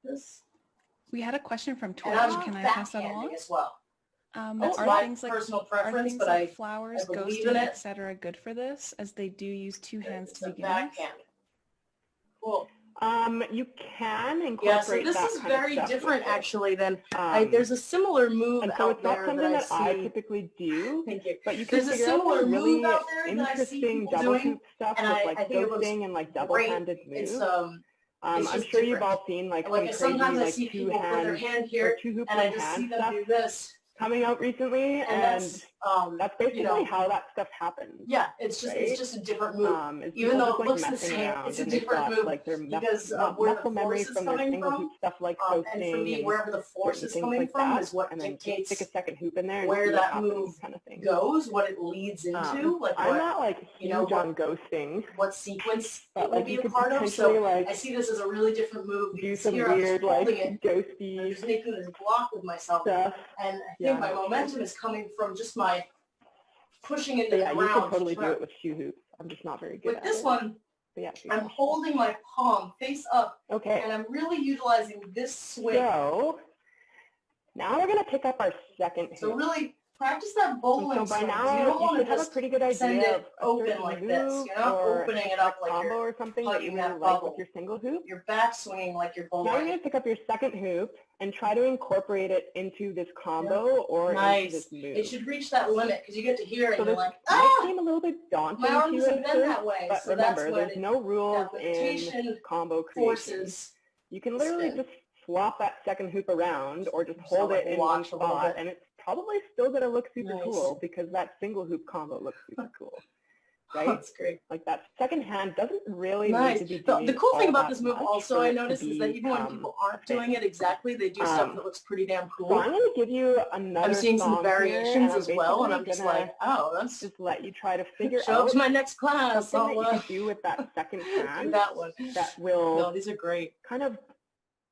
Speaker 2: This.
Speaker 3: We had a question from Twitch.
Speaker 2: And I'm
Speaker 3: Can I pass that
Speaker 2: backhanding
Speaker 3: along?
Speaker 2: as well. That's
Speaker 3: Are
Speaker 2: my
Speaker 3: things like
Speaker 2: personal
Speaker 3: are
Speaker 2: preference,
Speaker 3: things
Speaker 2: but
Speaker 3: like
Speaker 2: I
Speaker 3: flowers,
Speaker 2: believe in
Speaker 3: ghosting,
Speaker 2: it.
Speaker 3: etc. good for this, as they do use two hands
Speaker 2: It's
Speaker 3: to
Speaker 2: a
Speaker 3: begin with?
Speaker 2: backhand. Cool.
Speaker 1: You can
Speaker 2: Yeah,
Speaker 1: incorporate
Speaker 2: so this
Speaker 1: that
Speaker 2: is
Speaker 1: kind of
Speaker 2: very
Speaker 1: stuff
Speaker 2: different
Speaker 1: with it.
Speaker 2: actually than there's a similar move
Speaker 1: And so
Speaker 2: out
Speaker 1: it's not
Speaker 2: there
Speaker 1: something
Speaker 2: that
Speaker 1: I
Speaker 2: see.
Speaker 1: typically do,
Speaker 2: Thank you.
Speaker 1: but you can
Speaker 2: There's a
Speaker 1: figure out
Speaker 2: similar
Speaker 1: some really
Speaker 2: move out there that I see
Speaker 1: interesting
Speaker 2: people
Speaker 1: double
Speaker 2: doing,
Speaker 1: hoop stuff
Speaker 2: and
Speaker 1: with
Speaker 2: I
Speaker 1: like
Speaker 2: think it looks
Speaker 1: ghosting and like
Speaker 2: great.
Speaker 1: double-handed moves.
Speaker 2: It's
Speaker 1: I'm
Speaker 2: just
Speaker 1: sure you've
Speaker 2: different.
Speaker 1: all seen like
Speaker 2: Like
Speaker 1: some
Speaker 2: sometimes
Speaker 1: crazy
Speaker 2: I
Speaker 1: like
Speaker 2: see people put their hand
Speaker 1: or
Speaker 2: here,
Speaker 1: two hoop
Speaker 2: and I
Speaker 1: one
Speaker 2: just see
Speaker 1: hand
Speaker 2: them
Speaker 1: stuff
Speaker 2: do this.
Speaker 1: coming out recently,
Speaker 2: And
Speaker 1: and that's basically
Speaker 2: you know,
Speaker 1: how that stuff happens.
Speaker 2: yeah, it's just a different move.
Speaker 1: Is
Speaker 2: Even
Speaker 1: people
Speaker 2: though
Speaker 1: just,
Speaker 2: it
Speaker 1: like,
Speaker 2: looks the
Speaker 1: messing
Speaker 2: same,
Speaker 1: around,
Speaker 2: it's a
Speaker 1: and they've
Speaker 2: different
Speaker 1: got
Speaker 2: move
Speaker 1: like their
Speaker 2: because of where the
Speaker 1: muscle memory
Speaker 2: force is
Speaker 1: from their
Speaker 2: coming
Speaker 1: single
Speaker 2: from.
Speaker 1: hoop stuff like
Speaker 2: And for
Speaker 1: ghosting
Speaker 2: me,
Speaker 1: and
Speaker 2: wherever the force
Speaker 1: certain
Speaker 2: is
Speaker 1: things
Speaker 2: coming
Speaker 1: like
Speaker 2: from
Speaker 1: that,
Speaker 2: is what
Speaker 1: and then just
Speaker 2: dictates
Speaker 1: stick a second hoop in there and
Speaker 2: where
Speaker 1: see what
Speaker 2: that
Speaker 1: happens,
Speaker 2: move
Speaker 1: kind of thing.
Speaker 2: goes, what it leads into, like
Speaker 1: I'm
Speaker 2: what,
Speaker 1: not like
Speaker 2: you know,
Speaker 1: huge on ghosting,
Speaker 2: what sequence
Speaker 1: but
Speaker 2: it will
Speaker 1: like
Speaker 2: be
Speaker 1: you
Speaker 2: a
Speaker 1: could
Speaker 2: part of.
Speaker 1: potentially
Speaker 2: So
Speaker 1: like
Speaker 2: I see this as a really different move
Speaker 1: do
Speaker 2: because
Speaker 1: some
Speaker 2: here I'm just
Speaker 1: weird like
Speaker 2: holding it, I'm
Speaker 1: ghosty
Speaker 2: just making this block with myself,
Speaker 1: stuff.
Speaker 2: and I
Speaker 1: Yeah,
Speaker 2: think my momentum is coming from just my pushing into
Speaker 1: But
Speaker 2: the
Speaker 1: yeah, you
Speaker 2: ground.
Speaker 1: could totally
Speaker 2: to
Speaker 1: do
Speaker 2: try.
Speaker 1: it with shoe hoops. I'm just not very good
Speaker 2: With
Speaker 1: at
Speaker 2: this
Speaker 1: it.
Speaker 2: one,
Speaker 1: But yeah,
Speaker 2: I'm holding my palm face up,
Speaker 1: okay.
Speaker 2: and I'm really utilizing this swing.
Speaker 1: So now we're gonna pick up our second hoop.
Speaker 2: So really practice that bowling
Speaker 1: So by
Speaker 2: swing.
Speaker 1: now
Speaker 2: You don't
Speaker 1: you
Speaker 2: want
Speaker 1: should
Speaker 2: to
Speaker 1: have a
Speaker 2: just
Speaker 1: pretty good
Speaker 2: send
Speaker 1: idea
Speaker 2: it
Speaker 1: of a
Speaker 2: open
Speaker 1: certain
Speaker 2: like
Speaker 1: move
Speaker 2: this. You're not
Speaker 1: or
Speaker 2: opening it
Speaker 1: a
Speaker 2: up like
Speaker 1: combo
Speaker 2: you're
Speaker 1: or something that you
Speaker 2: hugging
Speaker 1: really
Speaker 2: that
Speaker 1: like
Speaker 2: bubble.
Speaker 1: with your single hoop.
Speaker 2: You're back swinging like you're
Speaker 1: Now you're
Speaker 2: bowling.
Speaker 1: going to pick up your second hoop and try to incorporate it into this combo or into
Speaker 2: Nice.
Speaker 1: this move.
Speaker 2: It should reach that limit because you get to here and
Speaker 1: So
Speaker 2: you're
Speaker 1: this
Speaker 2: like,
Speaker 1: might
Speaker 2: ah!
Speaker 1: seem a little bit daunting
Speaker 2: My arm
Speaker 1: to you
Speaker 2: doesn't
Speaker 1: at
Speaker 2: bend
Speaker 1: first,
Speaker 2: that way.
Speaker 1: but
Speaker 2: So
Speaker 1: remember,
Speaker 2: that's
Speaker 1: there's
Speaker 2: when
Speaker 1: no rules
Speaker 2: that
Speaker 1: in
Speaker 2: limitation
Speaker 1: combo creation.
Speaker 2: forces
Speaker 1: You can
Speaker 2: the
Speaker 1: literally
Speaker 2: spin.
Speaker 1: just swap that second hoop around or just hold
Speaker 2: like
Speaker 1: it in one
Speaker 2: watch a little
Speaker 1: spot,
Speaker 2: bit.
Speaker 1: and it's probably still going to look super
Speaker 2: Nice.
Speaker 1: cool because that single hoop combo looks super cool. right?
Speaker 2: That's great.
Speaker 1: Like that second hand doesn't really
Speaker 2: Nice.
Speaker 1: need to be doing
Speaker 2: The cool thing
Speaker 1: all
Speaker 2: about
Speaker 1: that
Speaker 2: this move
Speaker 1: much
Speaker 2: also
Speaker 1: for
Speaker 2: I
Speaker 1: it to
Speaker 2: noticed is that even when
Speaker 1: become
Speaker 2: people aren't
Speaker 1: a
Speaker 2: doing
Speaker 1: fit.
Speaker 2: it exactly, they do stuff that looks pretty damn
Speaker 1: So
Speaker 2: cool.
Speaker 1: I'm going to give you another
Speaker 2: I'm seeing some
Speaker 1: song here, and
Speaker 2: variations
Speaker 1: I'm
Speaker 2: as well, and
Speaker 1: basically
Speaker 2: I'm just
Speaker 1: gonna
Speaker 2: like, oh, that's
Speaker 1: just let you try to figure
Speaker 2: show up
Speaker 1: out
Speaker 2: to my next class.
Speaker 1: something that
Speaker 2: I'll
Speaker 1: you can do with that second
Speaker 2: do
Speaker 1: hand
Speaker 2: that one.
Speaker 1: that will
Speaker 2: No, these are great.
Speaker 1: kind of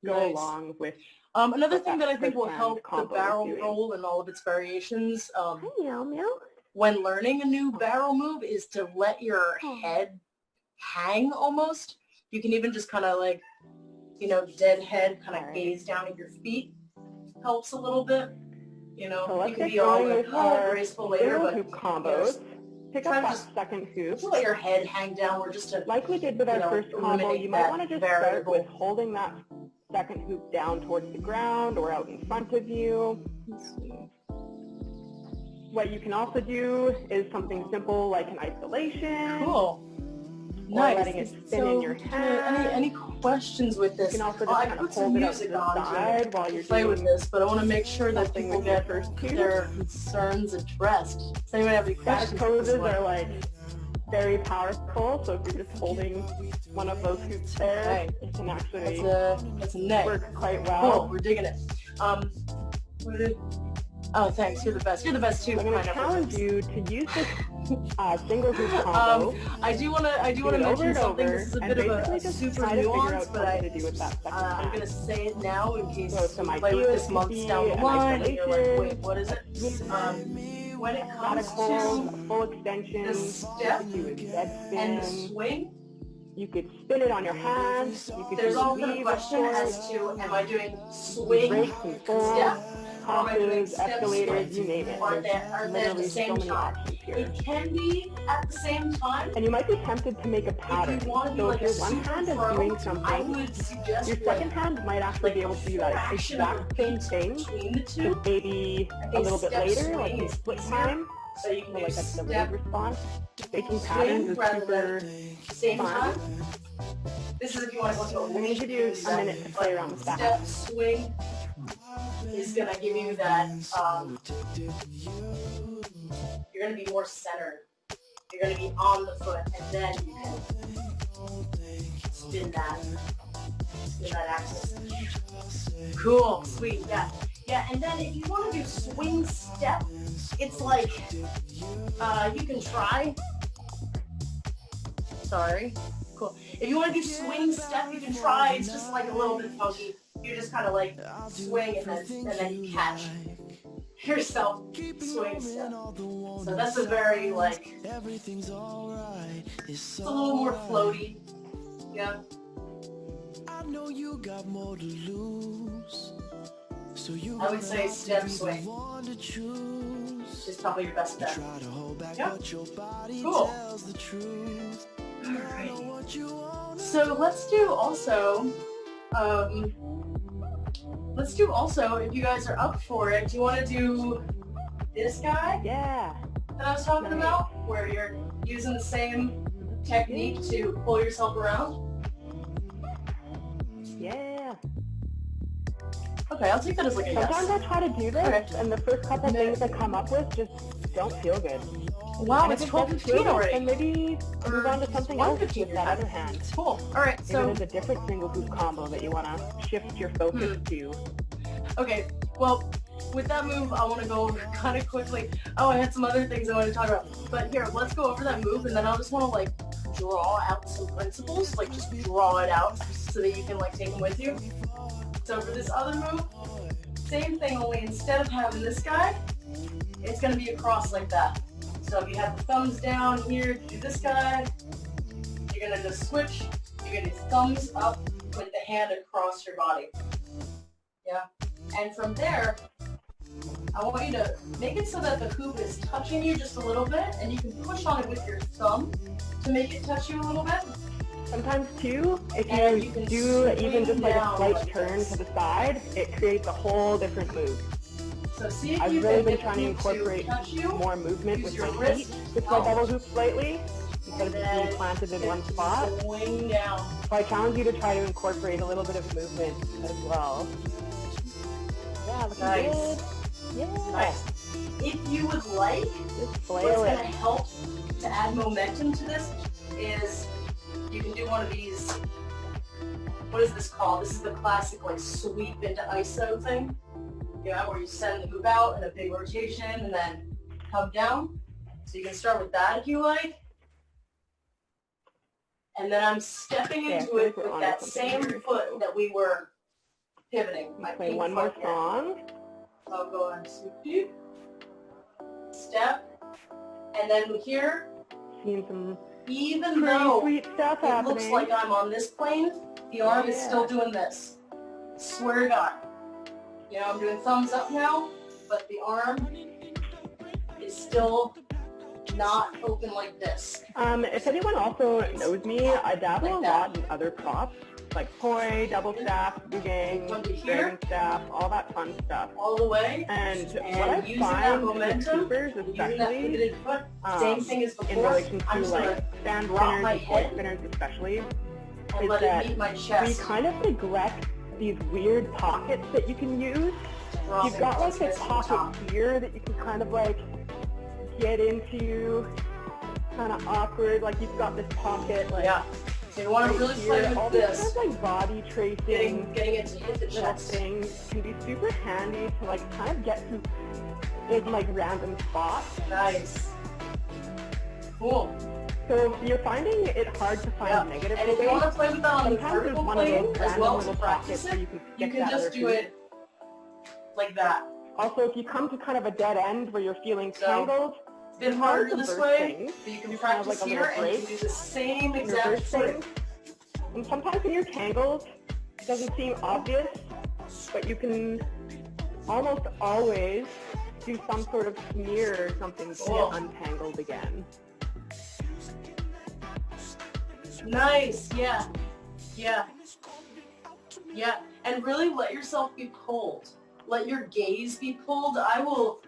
Speaker 1: go
Speaker 2: Nice.
Speaker 1: along with
Speaker 2: Another
Speaker 1: what
Speaker 2: thing that I think
Speaker 1: first
Speaker 2: will
Speaker 1: hand
Speaker 2: help the
Speaker 1: combo is
Speaker 2: barrel
Speaker 1: doing.
Speaker 2: roll and all of its variations
Speaker 1: Hi, meow meow.
Speaker 2: when learning a new barrel move is to let your head hang almost. You can even just kind of like, you know, dead head, kind of gaze down at your feet. Helps a little bit. You know,
Speaker 1: So
Speaker 2: you
Speaker 1: let's
Speaker 2: can
Speaker 1: get
Speaker 2: be all
Speaker 1: going
Speaker 2: like,
Speaker 1: with
Speaker 2: oh,
Speaker 1: our
Speaker 2: graceful later,
Speaker 1: single
Speaker 2: but
Speaker 1: hoop
Speaker 2: you know,
Speaker 1: combos. Pick
Speaker 2: try
Speaker 1: up
Speaker 2: to
Speaker 1: that
Speaker 2: just
Speaker 1: second hoop.
Speaker 2: let your head hang downward just to,
Speaker 1: Like we did with our
Speaker 2: you know,
Speaker 1: first combo,
Speaker 2: eliminate
Speaker 1: you might
Speaker 2: that
Speaker 1: want to just
Speaker 2: variable.
Speaker 1: start with holding that second hoop down towards the ground or out in front of you. What you can also do is something simple like an isolation.
Speaker 2: Cool.
Speaker 1: Or
Speaker 2: Nice.
Speaker 1: letting it spin in your hand.
Speaker 2: Any questions with this?
Speaker 1: You can also
Speaker 2: I
Speaker 1: just kind of
Speaker 2: put some
Speaker 1: hold it out to
Speaker 2: music
Speaker 1: the
Speaker 2: on
Speaker 1: side while you're
Speaker 2: play with
Speaker 1: doing
Speaker 2: this, but I want to make sure that
Speaker 1: something
Speaker 2: people
Speaker 1: with your
Speaker 2: get
Speaker 1: first two.
Speaker 2: their concerns addressed. Does anyone have any
Speaker 1: Static
Speaker 2: questions?
Speaker 1: poses are like very powerful, so if you're just holding one of those hoops there, it can actually
Speaker 2: that's a neck.
Speaker 1: work quite well.
Speaker 2: Cool, we're digging it. Oh, thanks. You're the best. You're the best too.
Speaker 1: I'm going to challenge you to use this single hoop combo.
Speaker 2: I do want to mention something. This is a bit of a super nuance, but I'm going to say it now in case you play with this months down the line and you're like, wait, what is it? When it comes to
Speaker 1: full extension,
Speaker 2: the step
Speaker 1: you could do a dead spin,
Speaker 2: and the swing,
Speaker 1: you could spin it on your hands. You could
Speaker 2: there's
Speaker 1: do
Speaker 2: often a
Speaker 1: weave,
Speaker 2: question as to, am I doing swing,
Speaker 1: breaks and folds,
Speaker 2: step, or am I doing
Speaker 1: tosses,
Speaker 2: step,
Speaker 1: escalators,
Speaker 2: swing?
Speaker 1: you name it.
Speaker 2: Are they at
Speaker 1: Literally
Speaker 2: the
Speaker 1: so
Speaker 2: same
Speaker 1: many
Speaker 2: time?
Speaker 1: options here.
Speaker 2: It can be at the same time.
Speaker 1: And you might be tempted to make a pattern.
Speaker 2: If you want to
Speaker 1: So
Speaker 2: do
Speaker 1: if
Speaker 2: like
Speaker 1: your
Speaker 2: a
Speaker 1: one
Speaker 2: super
Speaker 1: hand is
Speaker 2: pro,
Speaker 1: doing
Speaker 2: I
Speaker 1: something,
Speaker 2: would suggest
Speaker 1: your second hand might actually be able to do that exact same thing,
Speaker 2: between the two.
Speaker 1: just maybe a little bit later, like in split time,
Speaker 2: So you can
Speaker 1: or
Speaker 2: do
Speaker 1: like a
Speaker 2: step,
Speaker 1: delayed response. Making patterns is super
Speaker 2: same
Speaker 1: fun.
Speaker 2: time. This is if you want to go to a
Speaker 1: I'm going to give you a minute to play around with that.
Speaker 2: Step, swing is going to give you that, you're going to be more centered. You're going to be on the foot, and then you can spin that axis. Cool, sweet, yeah. Yeah, and then if you want to do swing step, it's like, you can try. Sorry. Cool. If you want to do swing step, you can try. It's just like a little bit funky. You just kind of like swing and then you catch yourself swing step. So that's a very like, it's a little more floaty. Yeah. I would say step swing is probably your best bet. Yeah. Cool. Alright. So let's do also, if you guys are up for it, do you want to do this guy?
Speaker 1: Yeah.
Speaker 2: That I was talking about, where you're using the same technique to pull yourself around?
Speaker 1: Yeah.
Speaker 2: Okay, I'll take that as like a yes.
Speaker 1: Sometimes I try to do this, and the first couple things I come up with just don't feel good.
Speaker 2: Wow,
Speaker 1: and
Speaker 2: it's
Speaker 1: if it doesn't
Speaker 2: 12:15
Speaker 1: feel good,
Speaker 2: already.
Speaker 1: then maybe move on to something else with
Speaker 2: 1:15
Speaker 1: that other hand.
Speaker 2: Cool. All right, so
Speaker 1: maybe there's a different single hoop combo that you want to shift your focus to.
Speaker 2: Okay, well, with that move, I want to go over kind of quickly. Oh, I had some other things I wanted to talk about. But here, let's go over that move, and then I just want to, like, draw out some principles. Like, just draw it out so that you can, like, take them with you. So for this other move, same thing, only instead of having this guy, it's going to be across like that. So if you have the thumbs down here, do this guy. You're going to just switch. You're going to thumbs up with the hand across your body. Yeah. And from there, I want you to make it so that the hoop is touching you just a little bit, and you can push on it with your thumb to make it touch you a little bit.
Speaker 1: Sometimes too, if you do even just like a slight turn to the side, it creates a whole different move.
Speaker 2: So see if
Speaker 1: I've
Speaker 2: you
Speaker 1: really
Speaker 2: can
Speaker 1: been
Speaker 2: get
Speaker 1: trying to incorporate more movement with my feet with my double hoop slightly, instead of just being planted in one spot.
Speaker 2: Swing down.
Speaker 1: So I challenge you to try to incorporate a little bit of movement as well. Yeah, looking good. Yeah.
Speaker 2: Nice. If you would like, what's going to help to add momentum to this is you can do one of these, what is this called? This is the classic like sweep into ISO thing. Yeah, where you send the hoop out in a big rotation and then come down. So you can start with that if you like. And then I'm stepping into it with that same foot that we were pivoting. My
Speaker 1: play one more song.
Speaker 2: So I'll go on sweep, step, and then here, even though
Speaker 1: sweet stuff
Speaker 2: it looks like I'm on this plane, the arm is still doing this. Swear to God. You know, I'm doing thumbs up now, but the arm is still not open like this.
Speaker 1: If anyone also knows me, I dabble a lot in other props, like poi, double staff, boogang, dragon staff, all that fun stuff.
Speaker 2: All the way.
Speaker 1: And what I find with hoopers, especially,
Speaker 2: same thing as before,
Speaker 1: in relation to like stand spinners and point spinners especially, is that we kind of neglect these weird pockets that you can use. You've got like this pocket here that you can kind of like get into, kind of awkward, like you've got this pocket like
Speaker 2: so you want to really play with
Speaker 1: all
Speaker 2: this.
Speaker 1: Kind of like body tracing,
Speaker 2: getting it to hit the chest.
Speaker 1: Things can be super handy to like kind of get to in like random spots.
Speaker 2: Nice. Cool.
Speaker 1: So if you're finding it hard to find negative
Speaker 2: and if you want to play with that on the
Speaker 1: sometimes there's
Speaker 2: vertical
Speaker 1: one of
Speaker 2: plane
Speaker 1: those
Speaker 2: as well as
Speaker 1: little
Speaker 2: practice
Speaker 1: pockets
Speaker 2: it,
Speaker 1: where
Speaker 2: you can just do it like that.
Speaker 1: Also, if you come to kind of a dead end where you're feeling tangled,
Speaker 2: it's a bit harder this way, but you can practice
Speaker 1: like
Speaker 2: here and you can do the same exact thing.
Speaker 1: And sometimes when you're tangled, it doesn't seem obvious, but you can almost always do some sort of smear or something to get untangled again.
Speaker 2: Nice, yeah. And really let yourself be pulled. Let your gaze be pulled. I will,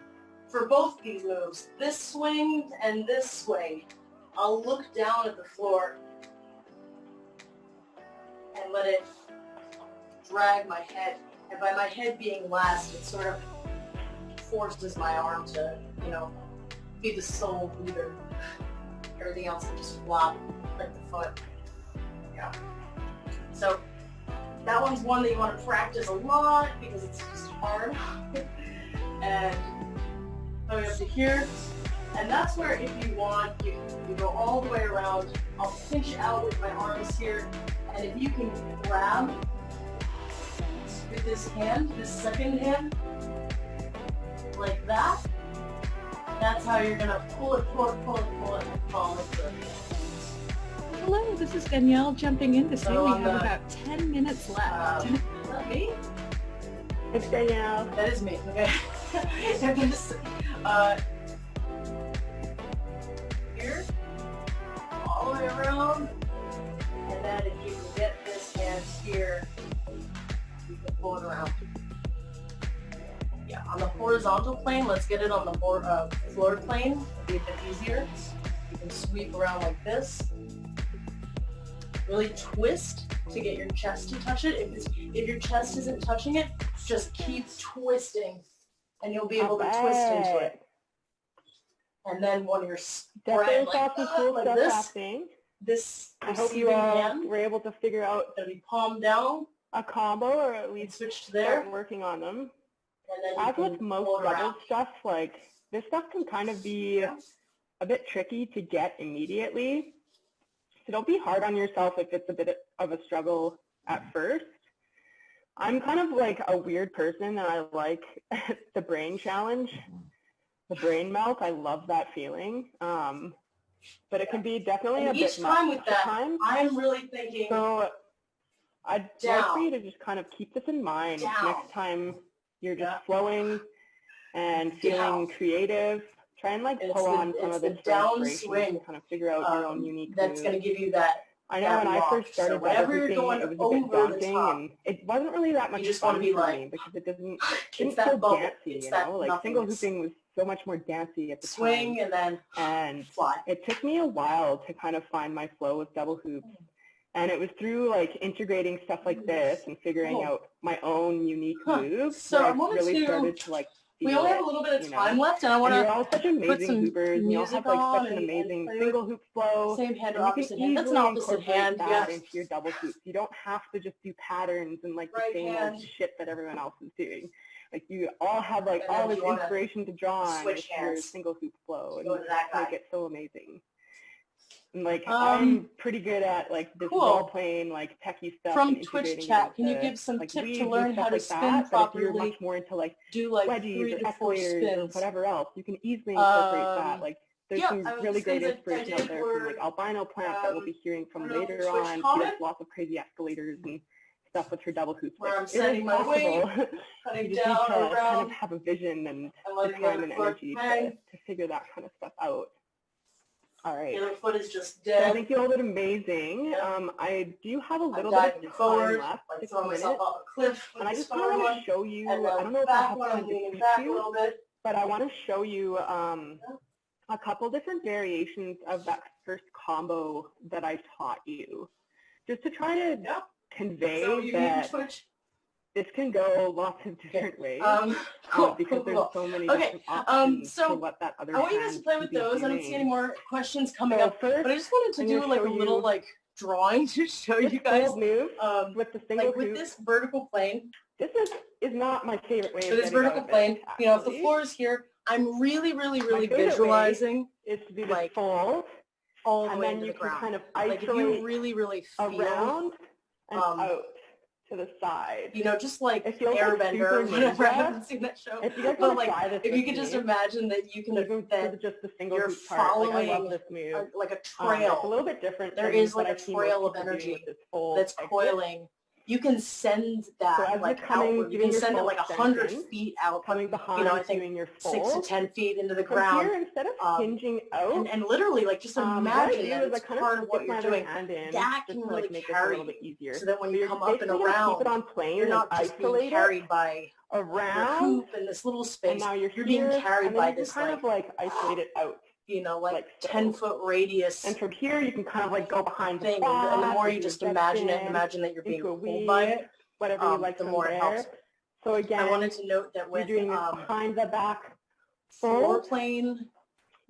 Speaker 2: for both these moves, this swing and this swing, I'll look down at the floor and let it drag my head. And by my head being last, it sort of forces my arm to, you know, be the sole leader. Everything else can just flop like the foot. Yeah. So that one's one that you want to practice a lot because it's just hard. And going up to here. And that's where if you want, you go all the way around. I'll pinch out with my arms here. And if you can grab with this hand, this second hand, like that, that's how you're going to pull it, and follow through.
Speaker 3: Hello, this is Danielle jumping in to say we have about 10 minutes left.
Speaker 2: Is that me?
Speaker 1: It's Danielle.
Speaker 2: That is me, okay. And this, here, all the way around, and then if you can get this hand here, you can pull it around. Yeah, on the horizontal plane, let's get it on the floor plane. It'll be a bit easier. You can sweep around like this. Really twist to get your chest to touch it. If your chest isn't touching it, just keep twisting, and you'll be able to twist into it. And then when you're spread like this,
Speaker 1: I hope you all were able to figure out
Speaker 2: it'll be palm down,
Speaker 1: a combo, or at least
Speaker 2: switch to there.
Speaker 1: Start working on them.
Speaker 2: And then
Speaker 1: as with most double stuff, like this stuff can kind of be a bit tricky to get immediately. So don't be hard on yourself if it's a bit of a struggle at first. I'm kind of like a weird person and I like the brain challenge, the brain melt. I love that feeling. But it can be definitely a bit much
Speaker 2: with that, I'm really thinking
Speaker 1: so I'd like for you to just kind of keep this in mind next time you're just flowing and feeling creative. Try and like pull on some of this inspiration and kind of figure out your own unique
Speaker 2: that's going to give you that.
Speaker 1: I know when I first started double hooping, it was a bit daunting, and it wasn't really that much fun for me because it didn't feel dancey, you know? Like single hooping was so much more dancey at the time.
Speaker 2: Swing and then fly.
Speaker 1: It took me a while to kind of find my flow with double hoops. And it was through like integrating stuff like this and figuring out my own unique moves
Speaker 2: so
Speaker 1: that I really started to like
Speaker 2: We only have a little bit of time left, and I want
Speaker 1: You're all such
Speaker 2: to put
Speaker 1: amazing
Speaker 2: some
Speaker 1: hoopers, and you all
Speaker 2: music
Speaker 1: have like
Speaker 2: on
Speaker 1: such an
Speaker 2: and
Speaker 1: amazing
Speaker 2: play
Speaker 1: single hoop flow.
Speaker 2: same hand or
Speaker 1: And you
Speaker 2: opposite
Speaker 1: can
Speaker 2: hand. That's an
Speaker 1: easily
Speaker 2: opposite
Speaker 1: incorporate
Speaker 2: hand.
Speaker 1: that
Speaker 2: Yes.
Speaker 1: into your double hoops. You don't have to just do patterns and like the
Speaker 2: Right
Speaker 1: same
Speaker 2: hand.
Speaker 1: old shit that everyone else is doing. Like you all have like
Speaker 2: And
Speaker 1: all
Speaker 2: then
Speaker 1: this
Speaker 2: you wanna
Speaker 1: inspiration to draw on
Speaker 2: switch
Speaker 1: with your
Speaker 2: hands.
Speaker 1: single hoop flow and
Speaker 2: Go to that
Speaker 1: make
Speaker 2: guy.
Speaker 1: it so amazing. And like I'm pretty good at like this role playing like techie stuff.
Speaker 2: From
Speaker 1: and
Speaker 2: Twitch chat, can you
Speaker 1: into,
Speaker 2: give some
Speaker 1: like,
Speaker 2: tip
Speaker 1: weaves
Speaker 2: to
Speaker 1: and
Speaker 2: learn
Speaker 1: stuff
Speaker 2: how to
Speaker 1: like
Speaker 2: spin
Speaker 1: that, but if you're
Speaker 2: properly?
Speaker 1: much more into like
Speaker 2: Do like
Speaker 1: wedgies
Speaker 2: 3
Speaker 1: or
Speaker 2: to 4
Speaker 1: escalators or
Speaker 2: spins.
Speaker 1: whatever else, you can easily incorporate that. Like there's
Speaker 2: yeah,
Speaker 1: some really great
Speaker 2: spins
Speaker 1: inspiration
Speaker 2: I
Speaker 1: out there from like albino plant that we'll be hearing from later on. She does lots of crazy escalators and stuff with her double hoops.
Speaker 2: Where
Speaker 1: Like,
Speaker 2: I'm setting my weight, cutting
Speaker 1: you just
Speaker 2: down
Speaker 1: need to
Speaker 2: around,
Speaker 1: kind of have a vision and the
Speaker 2: the
Speaker 1: time
Speaker 2: other
Speaker 1: and
Speaker 2: foot
Speaker 1: energy
Speaker 2: hang.
Speaker 1: to figure that kind of stuff out. All right.
Speaker 2: The other foot is just
Speaker 1: So
Speaker 2: dead.
Speaker 1: I think you all did amazing.
Speaker 2: Yep.
Speaker 1: I do have a little
Speaker 2: I'm
Speaker 1: bit
Speaker 2: diving
Speaker 1: of
Speaker 2: forward,
Speaker 1: time left,
Speaker 2: like
Speaker 1: 6
Speaker 2: throwing myself
Speaker 1: minutes,
Speaker 2: off a cliff with
Speaker 1: and I
Speaker 2: this
Speaker 1: just kind of
Speaker 2: forward
Speaker 1: want
Speaker 2: one.
Speaker 1: to show you,
Speaker 2: And
Speaker 1: I don't know if I
Speaker 2: back
Speaker 1: have
Speaker 2: one,
Speaker 1: time
Speaker 2: I'm
Speaker 1: to
Speaker 2: leaning
Speaker 1: teach
Speaker 2: back a
Speaker 1: you,
Speaker 2: little bit.
Speaker 1: but I want to show you a couple different variations of that first combo that I taught you, just to try to convey that this can go lots of different ways because there's so many different options for what that other
Speaker 2: I want you guys to play with those. I don't see any more questions coming up, but I just wanted to do like a little like drawing to show you guys
Speaker 1: move with the single
Speaker 2: like with this vertical plane.
Speaker 1: This is not my favorite way of
Speaker 2: this vertical plane. You know, if the floor is here, I'm really visualizing
Speaker 1: is to do
Speaker 2: like
Speaker 1: fold
Speaker 2: all the
Speaker 1: and
Speaker 2: way
Speaker 1: then
Speaker 2: into
Speaker 1: you
Speaker 2: the
Speaker 1: can
Speaker 2: ground.
Speaker 1: kind of
Speaker 2: Like if you really feel
Speaker 1: around and out to the side.
Speaker 2: You know, just like
Speaker 1: Airbender
Speaker 2: like
Speaker 1: or
Speaker 2: whatever. I haven't seen that show.
Speaker 1: If you guys
Speaker 2: but
Speaker 1: want to
Speaker 2: like,
Speaker 1: try this,
Speaker 2: if you could just imagine that you can that
Speaker 1: just the single
Speaker 2: you're
Speaker 1: hoop part. Like, I love
Speaker 2: following
Speaker 1: this move.
Speaker 2: like a trail.
Speaker 1: It's a little bit different.
Speaker 2: There is like a trail of energy that's coiling. You can send that like outward. You can send it like 100 feet out.
Speaker 1: Coming behind,
Speaker 2: you know, I think
Speaker 1: your
Speaker 2: 6 to 10 feet into the
Speaker 1: From
Speaker 2: ground.
Speaker 1: Here, instead of hinging out,
Speaker 2: and literally like just imagine that it's
Speaker 1: kind
Speaker 2: part of what you're doing. That can really carry you, so that when you come up and around,
Speaker 1: keep it on plane,
Speaker 2: you're not just being carried by
Speaker 1: around
Speaker 2: your hoop in this little space.
Speaker 1: And now
Speaker 2: you're being carried by this
Speaker 1: kind of like isolate it out.
Speaker 2: You know, like 10-foot radius.
Speaker 1: And from here, you can kind of like go behind
Speaker 2: the thing. And the more you just imagine it, imagine that you're being pulled by it.
Speaker 1: Whatever you like,
Speaker 2: the more it helps.
Speaker 1: So again,
Speaker 2: I wanted to note that with
Speaker 1: you're doing behind the back
Speaker 2: floor plane